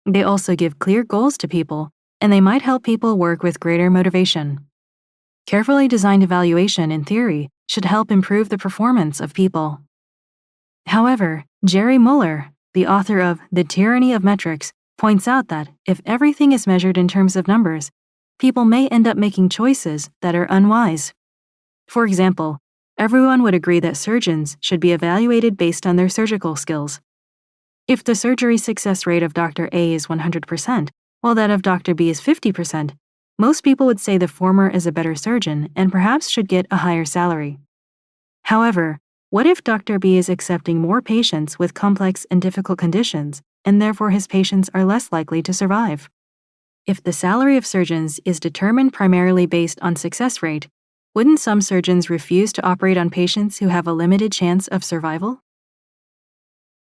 They also give clear goals to people, and they might help people work with greater motivation. Carefully designed evaluation, in theory, should help improve the performance of people. However, Jerry Muller, the author of The Tyranny of Metrics, points out that if everything is measured in terms of numbers, people may end up making choices that are unwise. For example, everyone would agree that surgeons should be evaluated based on their surgical skills. If the surgery success rate of Dr. A is 100%, while that of Dr. B is 50%, most people would say the former is a better surgeon and perhaps should get a higher salary. However, what if Dr. B is accepting more patients with complex and difficult conditions, and therefore his patients are less likely to survive? If the salary of surgeons is determined primarily based on success rate, wouldn't some surgeons refuse to operate on patients who have a limited chance of survival?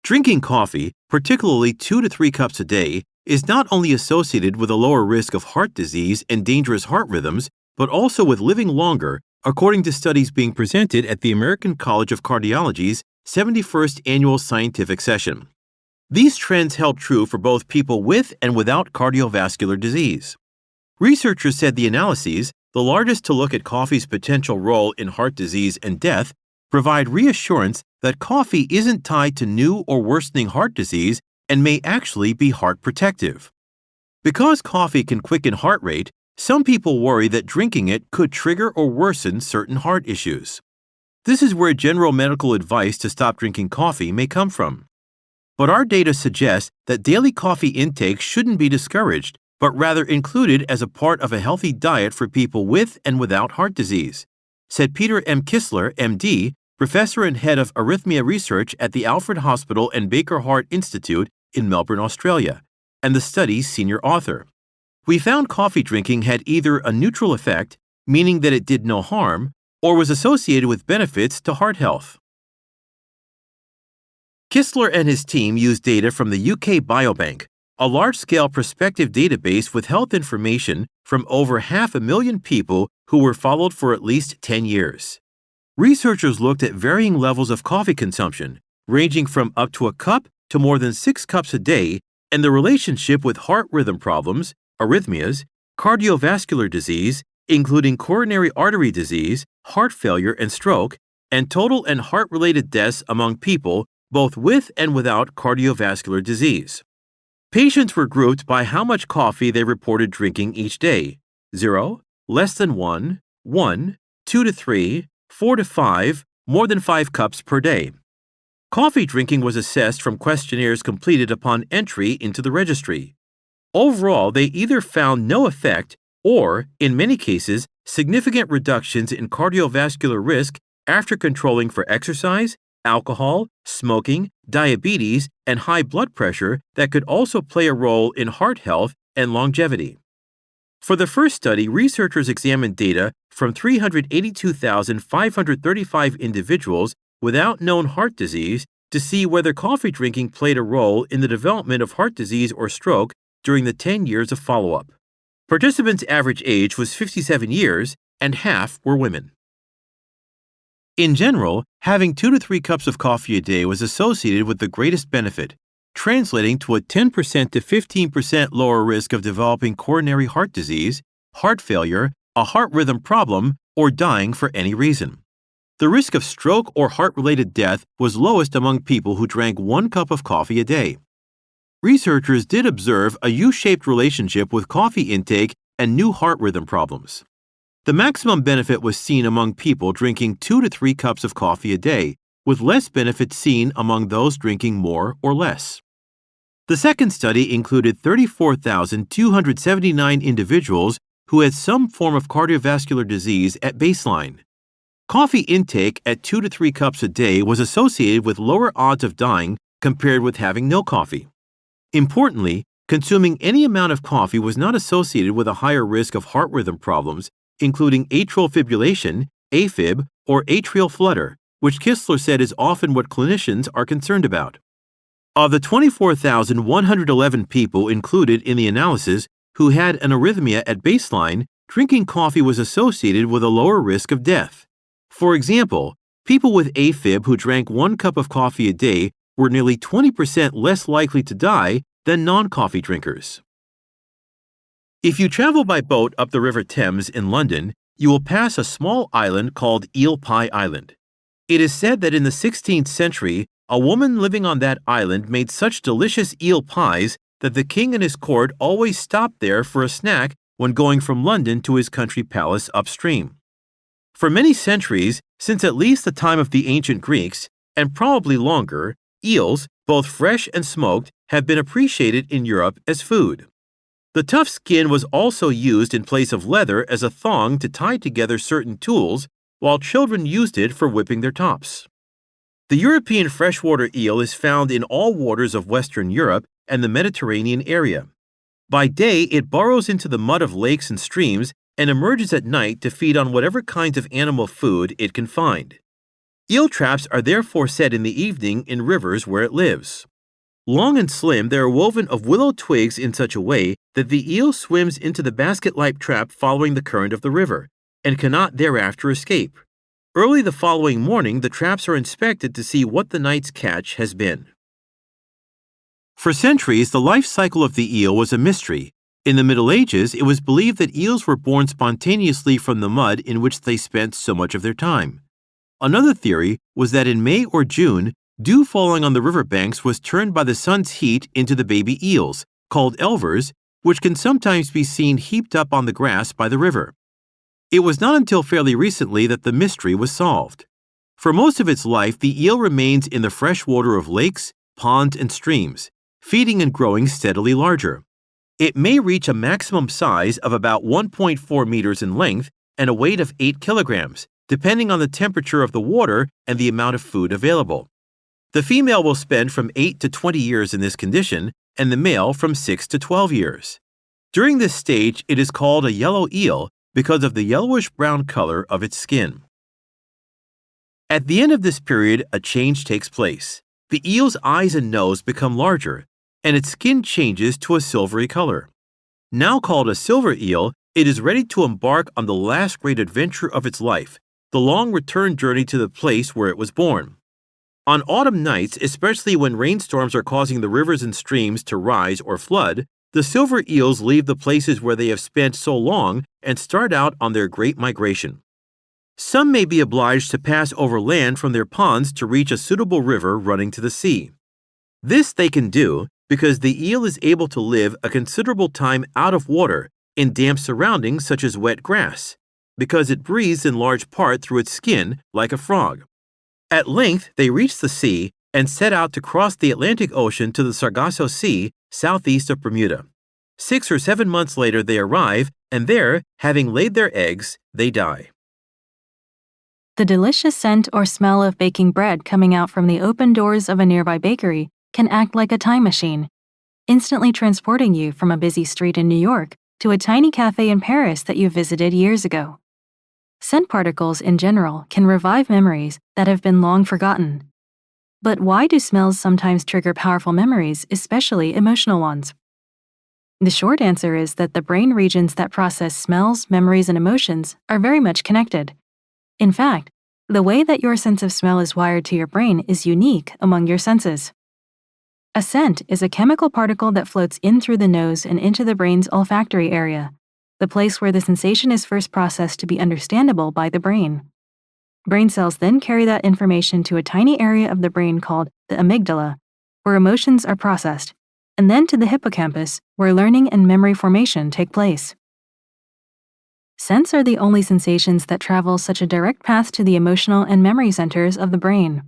Drinking coffee, particularly 2 to 3 cups a day, is not only associated with a lower risk of heart disease and dangerous heart rhythms, but also with living longer, according to studies being presented at the American College of Cardiology's 71st Annual Scientific Session. These trends held true for both people with and without cardiovascular disease. Researchers said the analyses, the largest to look at coffee's potential role in heart disease and death, provide reassurance that coffee isn't tied to new or worsening heart disease and may actually be heart protective. Because coffee can quicken heart rate, some people worry that drinking it could trigger or worsen certain heart issues. This is where general medical advice to stop drinking coffee may come from. But our data suggests that daily coffee intake shouldn't be discouraged, but rather included as a part of a healthy diet for people with and without heart disease, said Peter M. Kistler, MD, professor and head of arrhythmia research at the Alfred Hospital and Baker Heart Institute in Melbourne, Australia, and the study's senior author. We found coffee drinking had either a neutral effect, meaning that it did no harm, or was associated with benefits to heart health. Kistler and his team used data from the UK Biobank, a large-scale prospective database with health information from over 500,000 people who were followed for at least 10 years. Researchers looked at varying levels of coffee consumption, ranging from up to a cup to more than 6 cups a day, and the relationship with heart rhythm problems, arrhythmias, cardiovascular disease, including coronary artery disease, heart failure, and stroke, and total and heart-related deaths among people both with and without cardiovascular disease. Patients were grouped by how much coffee they reported drinking each day: 0, less than 1, 1, 2 to 3, 4 to 5, more than 5 cups per day. Coffee drinking was assessed from questionnaires completed upon entry into the registry. Overall, they either found no effect or, in many cases, significant reductions in cardiovascular risk after controlling for exercise, alcohol, smoking, diabetes, and high blood pressure that could also play a role in heart health and longevity. For the first study, researchers examined data from 382,535 individuals without known heart disease to see whether coffee drinking played a role in the development of heart disease or stroke during the 10 years of follow-up. Participants' average age was 57 years, and half were women. In general, having 2 to 3 cups of coffee a day was associated with the greatest benefit, translating to a 10% to 15% lower risk of developing coronary heart disease, heart failure, a heart rhythm problem, or dying for any reason. The risk of stroke or heart-related death was lowest among people who drank 1 cup of coffee a day. Researchers did observe a U-shaped relationship with coffee intake and new heart rhythm problems. The maximum benefit was seen among people drinking 2 to 3 cups of coffee a day, with less benefit seen among those drinking more or less. The second study included 34,279 individuals who had some form of cardiovascular disease at baseline. Coffee intake at 2 to 3 cups a day was associated with lower odds of dying compared with having no coffee. Importantly, consuming any amount of coffee was not associated with a higher risk of heart rhythm problems, including atrial fibrillation, AFib, or atrial flutter, which Kistler said is often what clinicians are concerned about. Of the 24,111 people included in the analysis who had an arrhythmia at baseline, drinking coffee was associated with a lower risk of death. For example, people with AFib who drank 1 cup of coffee a day were nearly 20% less likely to die than non-coffee drinkers. If you travel by boat up the River Thames in London, you will pass a small island called Eel Pie Island. It is said that in the 16th century, a woman living on that island made such delicious eel pies that the king and his court always stopped there for a snack when going from London to his country palace upstream. For many centuries, since at least the time of the ancient Greeks, and probably longer, eels, both fresh and smoked, have been appreciated in Europe as food. The tough skin was also used in place of leather as a thong to tie together certain tools, while children used it for whipping their tops. The European freshwater eel is found in all waters of Western Europe and the Mediterranean area. By day, it burrows into the mud of lakes and streams and emerges at night to feed on whatever kinds of animal food it can find. Eel traps are therefore set in the evening in rivers where it lives. Long and slim, they are woven of willow twigs in such a way that the eel swims into the basket-like trap following the current of the river, and cannot thereafter escape. Early the following morning, the traps are inspected to see what the night's catch has been. For centuries, the life cycle of the eel was a mystery. In the Middle Ages, it was believed that eels were born spontaneously from the mud in which they spent so much of their time. Another theory was that in May or June, dew falling on the riverbanks was turned by the sun's heat into the baby eels, called elvers, which can sometimes be seen heaped up on the grass by the river. It was not until fairly recently that the mystery was solved. For most of its life, the eel remains in the fresh water of lakes, ponds, and streams, feeding and growing steadily larger. It may reach a maximum size of about 1.4 meters in length and a weight of 8 kilograms, depending on the temperature of the water and the amount of food available. The female will spend from 8 to 20 years in this condition, and the male from 6 to 12 years. During this stage, it is called a yellow eel because of the yellowish-brown color of its skin. At the end of this period, a change takes place. The eel's eyes and nose become larger, and its skin changes to a silvery color. Now called a silver eel, it is ready to embark on the last great adventure of its life, the long return journey to the place where it was born. On autumn nights, especially when rainstorms are causing the rivers and streams to rise or flood, the silver eels leave the places where they have spent so long and start out on their great migration. Some may be obliged to pass over land from their ponds to reach a suitable river running to the sea. This they can do because the eel is able to live a considerable time out of water in damp surroundings such as wet grass, because it breathes in large part through its skin like a frog. At length, they reach the sea and set out to cross the Atlantic Ocean to the Sargasso Sea, southeast of Bermuda. 6 or 7 months later, they arrive, and there, having laid their eggs, they die. The delicious scent or smell of baking bread coming out from the open doors of a nearby bakery can act like a time machine, instantly transporting you from a busy street in New York to a tiny cafe in Paris that you visited years ago. Scent particles in general can revive memories that have been long forgotten. But why do smells sometimes trigger powerful memories, especially emotional ones? The short answer is that the brain regions that process smells, memories, and emotions are very much connected. In fact, the way that your sense of smell is wired to your brain is unique among your senses. A scent is a chemical particle that floats in through the nose and into the brain's olfactory area, the place where the sensation is first processed to be understandable by the brain. Brain cells then carry that information to a tiny area of the brain called the amygdala, where emotions are processed, and then to the hippocampus, where learning and memory formation take place. Scents are the only sensations that travel such a direct path to the emotional and memory centers of the brain.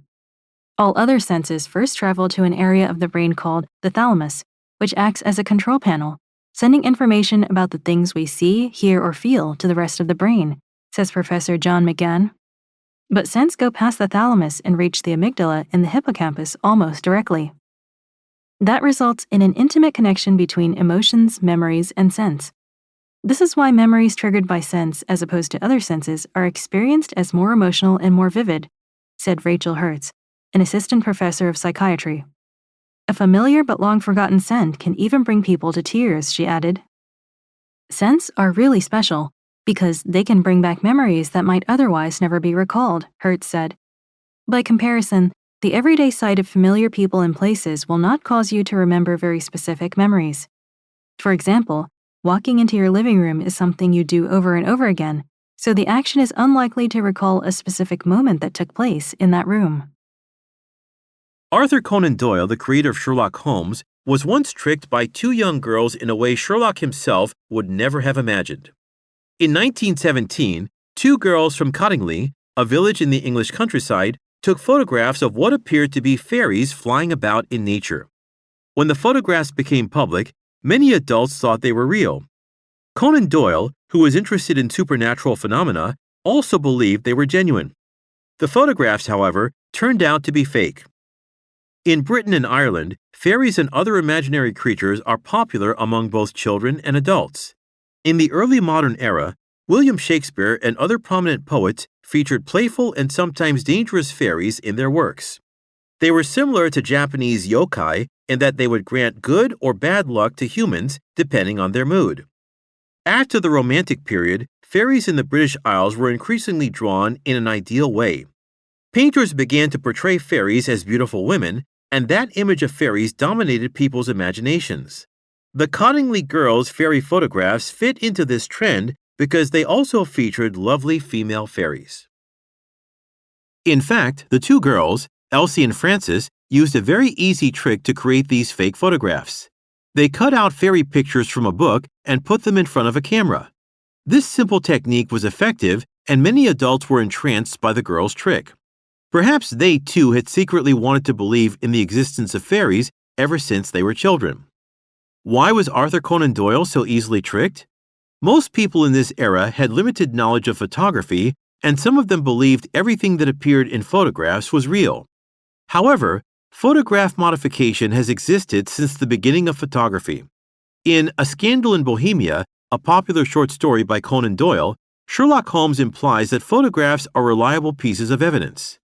All other senses first travel to an area of the brain called the thalamus, which acts as a control panel, sending information about the things we see, hear, or feel to the rest of the brain, says Professor John McGann. But scents go past the thalamus and reach the amygdala and the hippocampus almost directly. That results in an intimate connection between emotions, memories, and scents. This is why memories triggered by scents as opposed to other senses are experienced as more emotional and more vivid, said Rachel Hertz, an assistant professor of psychiatry. A familiar but long-forgotten scent can even bring people to tears, she added. Scents are really special because they can bring back memories that might otherwise never be recalled, Hertz said. By comparison, the everyday sight of familiar people and places will not cause you to remember very specific memories. For example, walking into your living room is something you do over and over again, so the action is unlikely to recall a specific moment that took place in that room. Arthur Conan Doyle, the creator of Sherlock Holmes, was once tricked by 2 young girls in a way Sherlock himself would never have imagined. In 1917, 2 girls from Cottingley, a village in the English countryside, took photographs of what appeared to be fairies flying about in nature. When the photographs became public, many adults thought they were real. Conan Doyle, who was interested in supernatural phenomena, also believed they were genuine. The photographs, however, turned out to be fake. In Britain and Ireland, fairies and other imaginary creatures are popular among both children and adults. In the early modern era, William Shakespeare and other prominent poets featured playful and sometimes dangerous fairies in their works. They were similar to Japanese yokai in that they would grant good or bad luck to humans depending on their mood. After the Romantic period, fairies in the British Isles were increasingly drawn in an ideal way. Painters began to portray fairies as beautiful women, and that image of fairies dominated people's imaginations. The Cottingley girls' fairy photographs fit into this trend because they also featured lovely female fairies. In fact, the 2 girls, Elsie and Frances, used a very easy trick to create these fake photographs. They cut out fairy pictures from a book and put them in front of a camera. This simple technique was effective, and many adults were entranced by the girl's trick. Perhaps they too had secretly wanted to believe in the existence of fairies ever since they were children. Why was Arthur Conan Doyle so easily tricked? Most people in this era had limited knowledge of photography, and some of them believed everything that appeared in photographs was real. However, photograph modification has existed since the beginning of photography. In A Scandal in Bohemia, a popular short story by Conan Doyle, Sherlock Holmes implies that photographs are reliable pieces of evidence.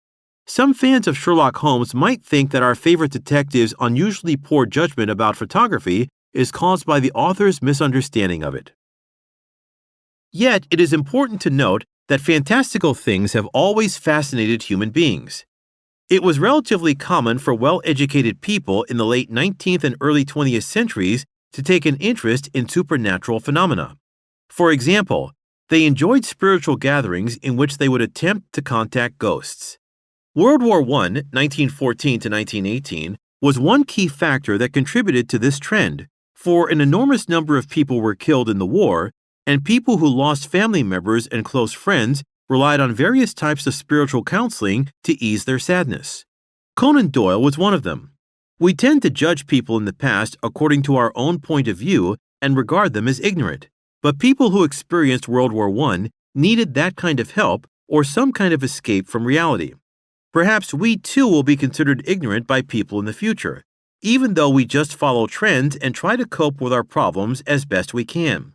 Some fans of Sherlock Holmes might think that our favorite detective's unusually poor judgment about photography is caused by the author's misunderstanding of it. Yet, it is important to note that fantastical things have always fascinated human beings. It was relatively common for well-educated people in the late 19th and early 20th centuries to take an interest in supernatural phenomena. For example, they enjoyed spiritual gatherings in which they would attempt to contact ghosts. World War I, 1914 to 1918, was one key factor that contributed to this trend, for an enormous number of people were killed in the war, and people who lost family members and close friends relied on various types of spiritual counseling to ease their sadness. Conan Doyle was one of them. We tend to judge people in the past according to our own point of view and regard them as ignorant, but people who experienced World War I needed that kind of help or some kind of escape from reality. Perhaps we too will be considered ignorant by people in the future, even though we just follow trends and try to cope with our problems as best we can.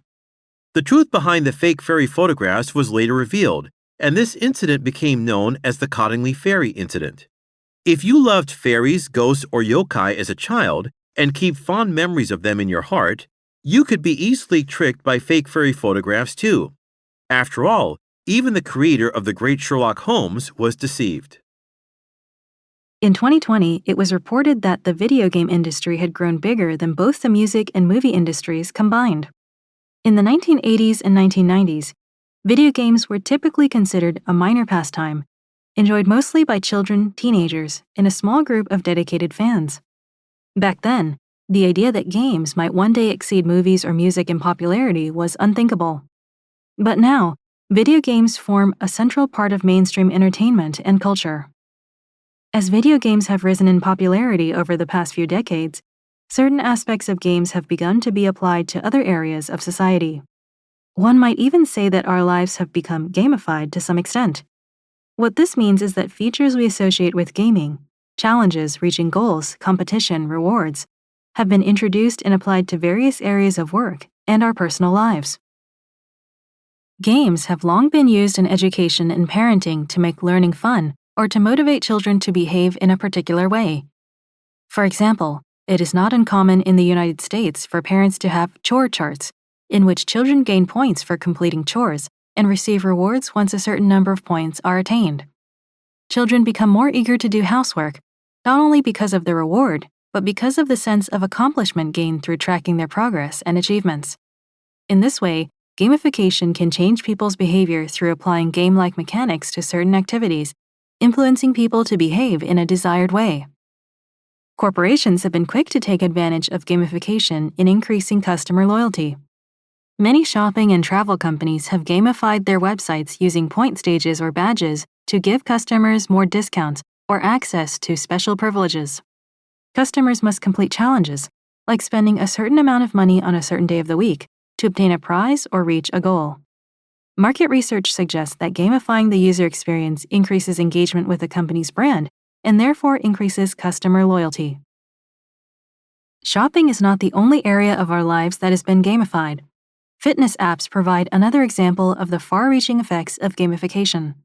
The truth behind the fake fairy photographs was later revealed, and this incident became known as the Cottingley Fairy Incident. If you loved fairies, ghosts, or yokai as a child and keep fond memories of them in your heart, you could be easily tricked by fake fairy photographs too. After all, even the creator of the great Sherlock Holmes was deceived. In 2020, it was reported that the video game industry had grown bigger than both the music and movie industries combined. In the 1980s and 1990s, video games were typically considered a minor pastime, enjoyed mostly by children, teenagers, and a small group of dedicated fans. Back then, the idea that games might one day exceed movies or music in popularity was unthinkable. But now, video games form a central part of mainstream entertainment and culture. As video games have risen in popularity over the past few decades, certain aspects of games have begun to be applied to other areas of society. One might even say that our lives have become gamified to some extent. What this means is that features we associate with gaming, challenges, reaching goals, competition, rewards, have been introduced and applied to various areas of work and our personal lives. Games have long been used in education and parenting to make learning fun or to motivate children to behave in a particular way. For example, it is not uncommon in the United States for parents to have chore charts, in which children gain points for completing chores and receive rewards once a certain number of points are attained. Children become more eager to do housework, not only because of the reward, but because of the sense of accomplishment gained through tracking their progress and achievements. In this way, gamification can change people's behavior through applying game-like mechanics to certain activities, influencing people to behave in a desired way. Corporations have been quick to take advantage of gamification in increasing customer loyalty. Many shopping and travel companies have gamified their websites using point stages or badges to give customers more discounts or access to special privileges. Customers must complete challenges, like spending a certain amount of money on a certain day of the week, to obtain a prize or reach a goal. Market research suggests that gamifying the user experience increases engagement with a company's brand and therefore increases customer loyalty. Shopping is not the only area of our lives that has been gamified. Fitness apps provide another example of the far-reaching effects of gamification.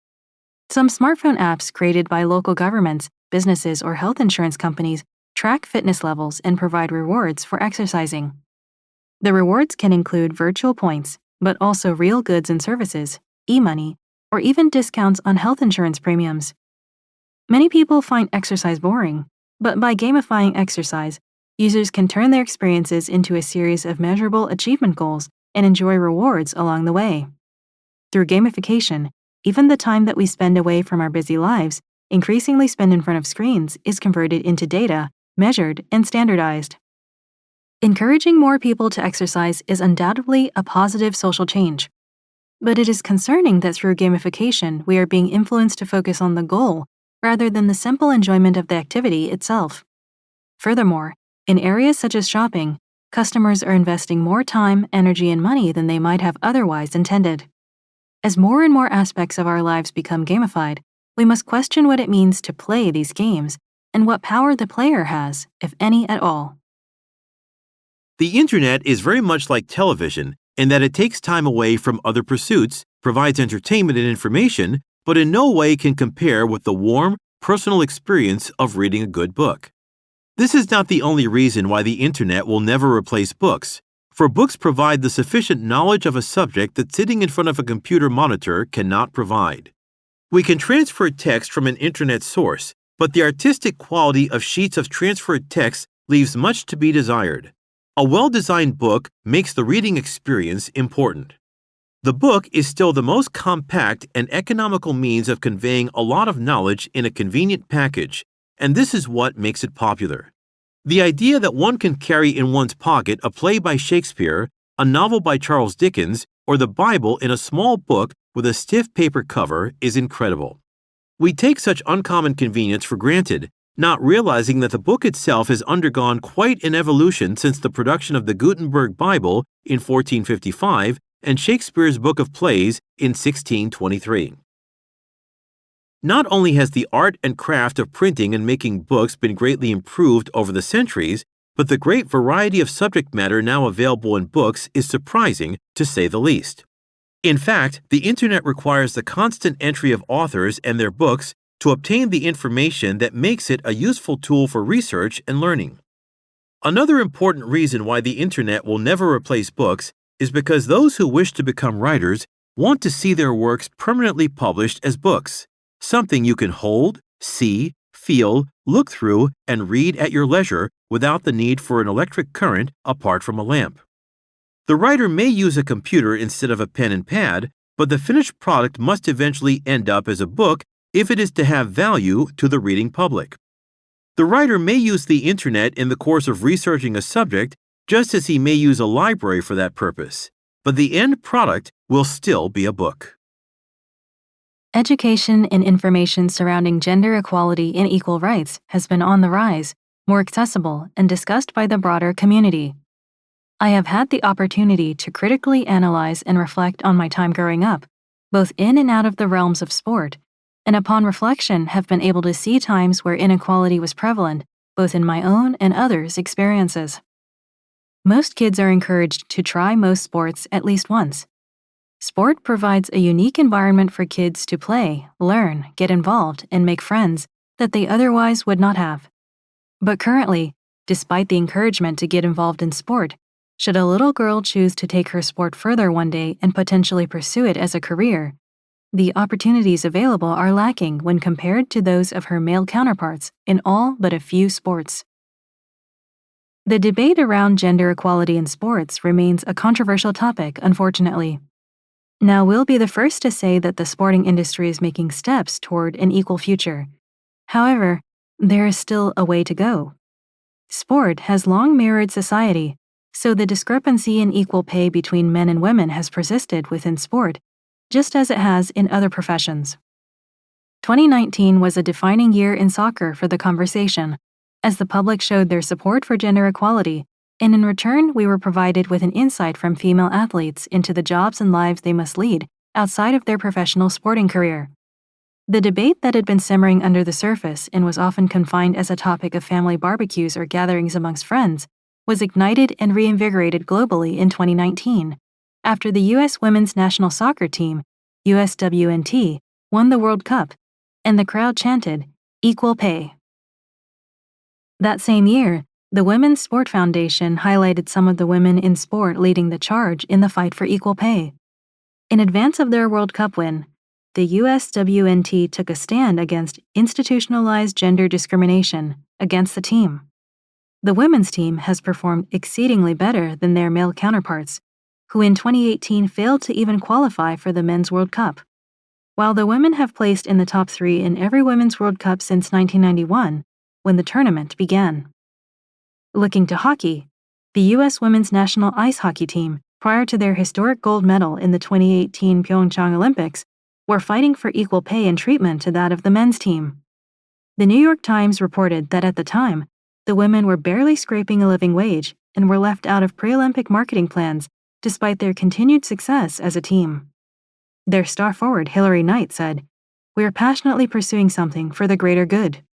Some smartphone apps created by local governments, businesses, or health insurance companies track fitness levels and provide rewards for exercising. The rewards can include virtual points, but also real goods and services, e-money, or even discounts on health insurance premiums. Many people find exercise boring, but by gamifying exercise, users can turn their experiences into a series of measurable achievement goals and enjoy rewards along the way. Through gamification, even the time that we spend away from our busy lives, increasingly spent in front of screens, is converted into data, measured, and standardized. Encouraging more people to exercise is undoubtedly a positive social change. But it is concerning that through gamification, we are being influenced to focus on the goal rather than the simple enjoyment of the activity itself. Furthermore, in areas such as shopping, customers are investing more time, energy, and money than they might have otherwise intended. As more and more aspects of our lives become gamified, we must question what it means to play these games and what power the player has, if any at all. The internet is very much like television in that it takes time away from other pursuits, provides entertainment and information, but in no way can compare with the warm, personal experience of reading a good book. This is not the only reason why the internet will never replace books, for books provide the sufficient knowledge of a subject that sitting in front of a computer monitor cannot provide. We can transfer text from an internet source, but the artistic quality of sheets of transferred text leaves much to be desired. A well-designed book makes the reading experience important. The book is still the most compact and economical means of conveying a lot of knowledge in a convenient package, and this is what makes it popular. The idea that one can carry in one's pocket a play by Shakespeare, a novel by Charles Dickens, or the Bible in a small book with a stiff paper cover is incredible. We take such uncommon convenience for granted, not realizing that the book itself has undergone quite an evolution since the production of the Gutenberg Bible in 1455 and Shakespeare's Book of Plays in 1623. Not only has the art and craft of printing and making books been greatly improved over the centuries, but the great variety of subject matter now available in books is surprising, to say the least. In fact, the internet requires the constant entry of authors and their books to obtain the information that makes it a useful tool for research and learning. Another important reason why the internet will never replace books is because those who wish to become writers want to see their works permanently published as books, something you can hold, see, feel, look through, and read at your leisure without the need for an electric current apart from a lamp. The writer may use a computer instead of a pen and pad, but the finished product must eventually end up as a book if it is to have value to the reading public. The writer may use the internet in the course of researching a subject, just as he may use a library for that purpose, but the end product will still be a book. Education and information surrounding gender equality and equal rights has been on the rise, more accessible, and discussed by the broader community. I have had the opportunity to critically analyze and reflect on my time growing up, both in and out of the realms of sport, and upon reflection have been able to see times where inequality was prevalent, both in my own and others' experiences. Most kids are encouraged to try most sports at least once. Sport provides a unique environment for kids to play, learn, get involved, and make friends that they otherwise would not have. But currently, despite the encouragement to get involved in sport, should a little girl choose to take her sport further one day and potentially pursue it as a career, the opportunities available are lacking when compared to those of her male counterparts in all but a few sports. The debate around gender equality in sports remains a controversial topic, unfortunately. Now, we'll be the first to say that the sporting industry is making steps toward an equal future. However, there is still a way to go. Sport has long mirrored society, so the discrepancy in equal pay between men and women has persisted within sport, just as it has in other professions. 2019 was a defining year in soccer for the conversation, as the public showed their support for gender equality, and in return we were provided with an insight from female athletes into the jobs and lives they must lead outside of their professional sporting career. The debate that had been simmering under the surface and was often confined as a topic of family barbecues or gatherings amongst friends was ignited and reinvigorated globally in 2019, after the U.S. women's national soccer team, USWNT, won the World Cup, and the crowd chanted, "Equal pay." That same year, the Women's Sport Foundation highlighted some of the women in sport leading the charge in the fight for equal pay. In advance of their World Cup win, the USWNT took a stand against institutionalized gender discrimination against the team. The women's team has performed exceedingly better than their male counterparts, who in 2018 failed to even qualify for the Men's World Cup, while the women have placed in the top 3 in every Women's World Cup since 1991, when the tournament began. Looking to hockey, the U.S. women's national ice hockey team, prior to their historic gold medal in the 2018 Pyeongchang Olympics, were fighting for equal pay and treatment to that of the men's team. The New York Times reported that at the time, the women were barely scraping a living wage and were left out of pre-Olympic marketing plans despite their continued success as a team. Their star forward Hilary Knight said, "We are passionately pursuing something for the greater good."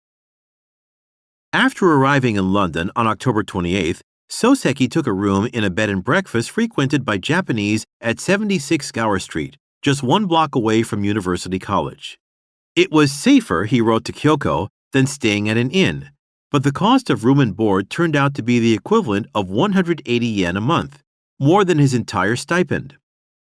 After arriving in London on October 28th, Soseki took a room in a bed and breakfast frequented by Japanese at 76 Gower Street, just 1 block away from University College. It was safer, he wrote to Kyoko, than staying at an inn, but the cost of room and board turned out to be the equivalent of 180 yen a month, more than his entire stipend.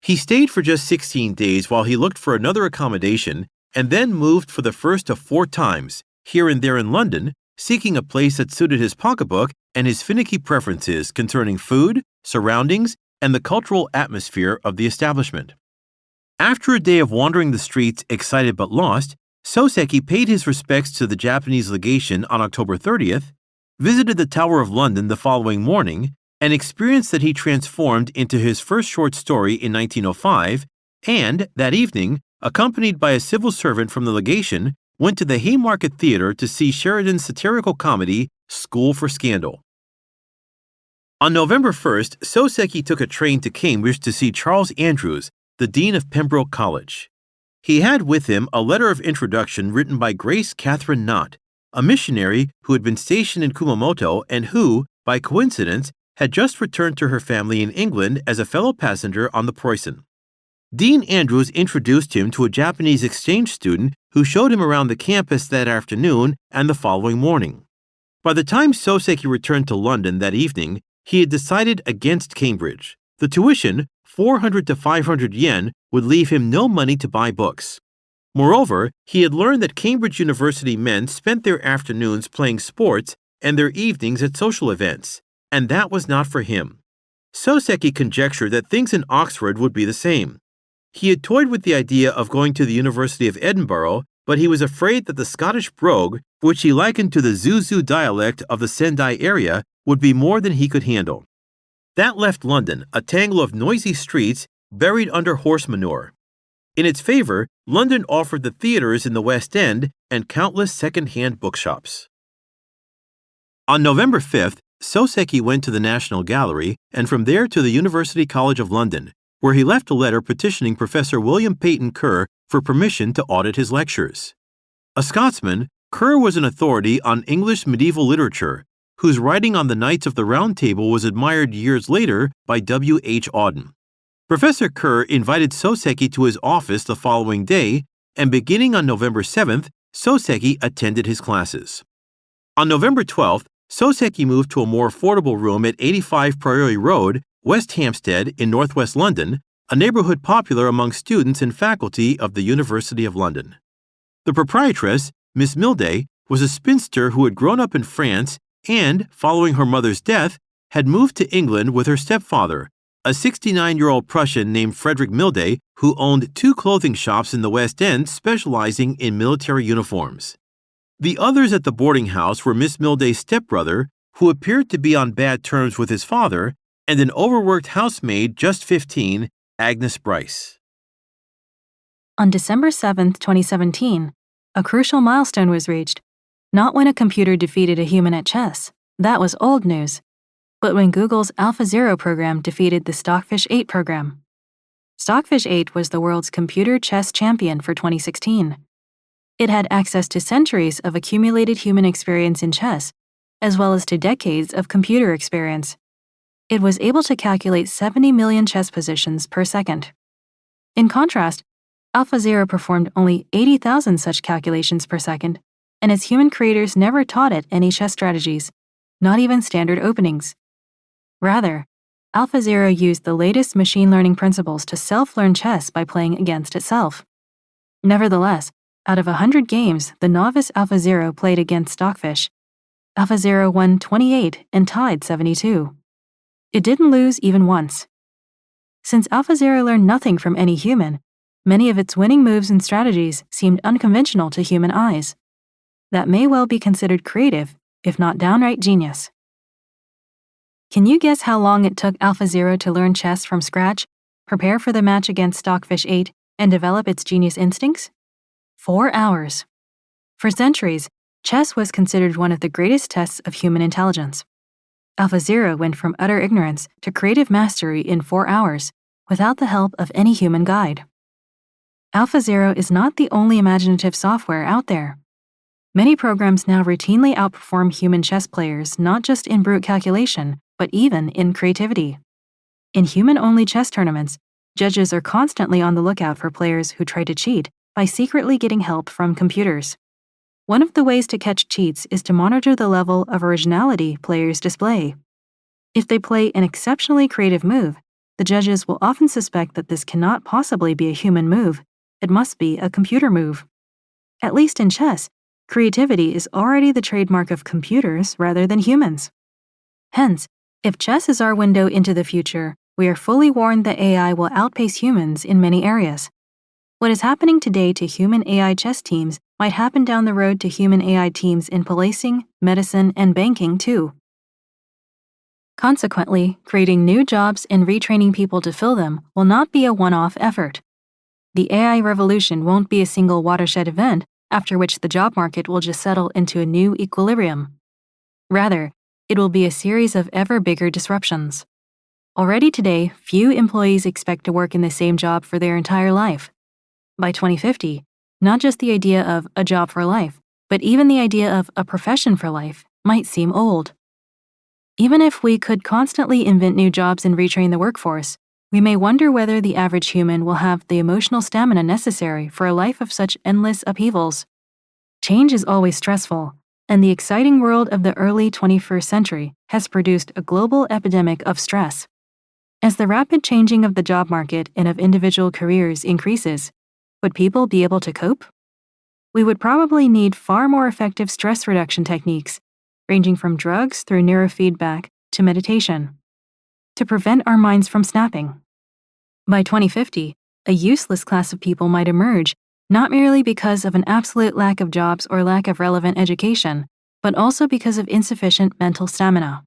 He stayed for just 16 days while he looked for another accommodation and then moved for the first of 4 times, here and there in London, seeking a place that suited his pocketbook and his finicky preferences concerning food, surroundings, and the cultural atmosphere of the establishment. After a day of wandering the streets excited but lost, Soseki paid his respects to the Japanese legation on October 30th, visited the Tower of London the following morning, an experience that he transformed into his first short story in 1905, and, that evening, accompanied by a civil servant from the legation, went to the Haymarket Theatre to see Sheridan's satirical comedy, School for Scandal. On November 1st, Soseki took a train to Cambridge to see Charles Andrews, the Dean of Pembroke College. He had with him a letter of introduction written by Grace Catherine Knott, a missionary who had been stationed in Kumamoto and who, by coincidence, had just returned to her family in England as a fellow passenger on the Preußen. Dean Andrews introduced him to a Japanese exchange student who showed him around the campus that afternoon and the following morning. By the time Soseki returned to London that evening, he had decided against Cambridge. The tuition, 400 to 500 yen, would leave him no money to buy books. Moreover, he had learned that Cambridge University men spent their afternoons playing sports and their evenings at social events, and that was not for him. Soseki conjectured that things in Oxford would be the same. He had toyed with the idea of going to the University of Edinburgh, but he was afraid that the Scottish brogue, which he likened to the Zuzu dialect of the Sendai area, would be more than he could handle. That left London, a tangle of noisy streets buried under horse manure. In its favor, London offered the theaters in the West End and countless second-hand bookshops. On November 5th, Soseki went to the National Gallery and from there to the University College of London, where he left a letter petitioning Professor William Peyton Kerr for permission to audit his lectures. A Scotsman, Kerr was an authority on English medieval literature, whose writing on the Knights of the Round Table was admired years later by W. H. Auden. Professor Kerr invited Soseki to his office the following day, and beginning on November 7th, Soseki attended his classes. On November 12th, Soseki moved to a more affordable room at 85 Priory Road, West Hampstead in northwest London, a neighborhood popular among students and faculty of the University of London. The proprietress, Miss Milday, was a spinster who had grown up in France and, following her mother's death, had moved to England with her stepfather, a 69-year-old Prussian named Frederick Milday, who owned 2 clothing shops in the West End specializing in military uniforms. The others at the boarding house were Miss Milday's stepbrother, who appeared to be on bad terms with his father, and an overworked housemaid just 15, Agnes Bryce. On December 7, 2017, a crucial milestone was reached. Not when a computer defeated a human at chess. That was old news. But when Google's AlphaZero program defeated the Stockfish 8 program. Stockfish 8 was the world's computer chess champion for 2016. It had access to centuries of accumulated human experience in chess, as well as to decades of computer experience. It was able to calculate 70 million chess positions per second. In contrast, AlphaZero performed only 80,000 such calculations per second, and its human creators never taught it any chess strategies, not even standard openings. Rather, AlphaZero used the latest machine learning principles to self-learn chess by playing against itself. Nevertheless, out of 100 games the novice AlphaZero played against Stockfish, AlphaZero won 28 and tied 72. It didn't lose even once. Since AlphaZero learned nothing from any human, many of its winning moves and strategies seemed unconventional to human eyes. That may well be considered creative, if not downright genius. Can you guess how long it took AlphaZero to learn chess from scratch, prepare for the match against Stockfish 8, and develop its genius instincts? 4 hours. For centuries, chess was considered one of the greatest tests of human intelligence. AlphaZero went from utter ignorance to creative mastery in 4 hours, without the help of any human guide. AlphaZero is not the only imaginative software out there. Many programs now routinely outperform human chess players not just in brute calculation, but even in creativity. In human-only chess tournaments, judges are constantly on the lookout for players who try to cheat by secretly getting help from computers. One of the ways to catch cheats is to monitor the level of originality players display. If they play an exceptionally creative move, the judges will often suspect that this cannot possibly be a human move. It must be a computer move. At least in chess, creativity is already the trademark of computers rather than humans. Hence, if chess is our window into the future, we are fully warned that AI will outpace humans in many areas. What is happening today to human AI chess teams might happen down the road to human AI teams in policing, medicine, and banking too. Consequently, creating new jobs and retraining people to fill them will not be a one-off effort. The AI revolution won't be a single watershed event after which the job market will just settle into a new equilibrium. Rather, it will be a series of ever bigger disruptions. Already today, few employees expect to work in the same job for their entire life. By 2050, not just the idea of a job for life, but even the idea of a profession for life might seem old. Even if we could constantly invent new jobs and retrain the workforce, we may wonder whether the average human will have the emotional stamina necessary for a life of such endless upheavals. Change is always stressful, and the exciting world of the early 21st century has produced a global epidemic of stress. As the rapid changing of the job market and of individual careers increases, would people be able to cope? We would probably need far more effective stress reduction techniques, ranging from drugs through neurofeedback to meditation, to prevent our minds from snapping. By 2050, a useless class of people might emerge, not merely because of an absolute lack of jobs or lack of relevant education, but also because of insufficient mental stamina.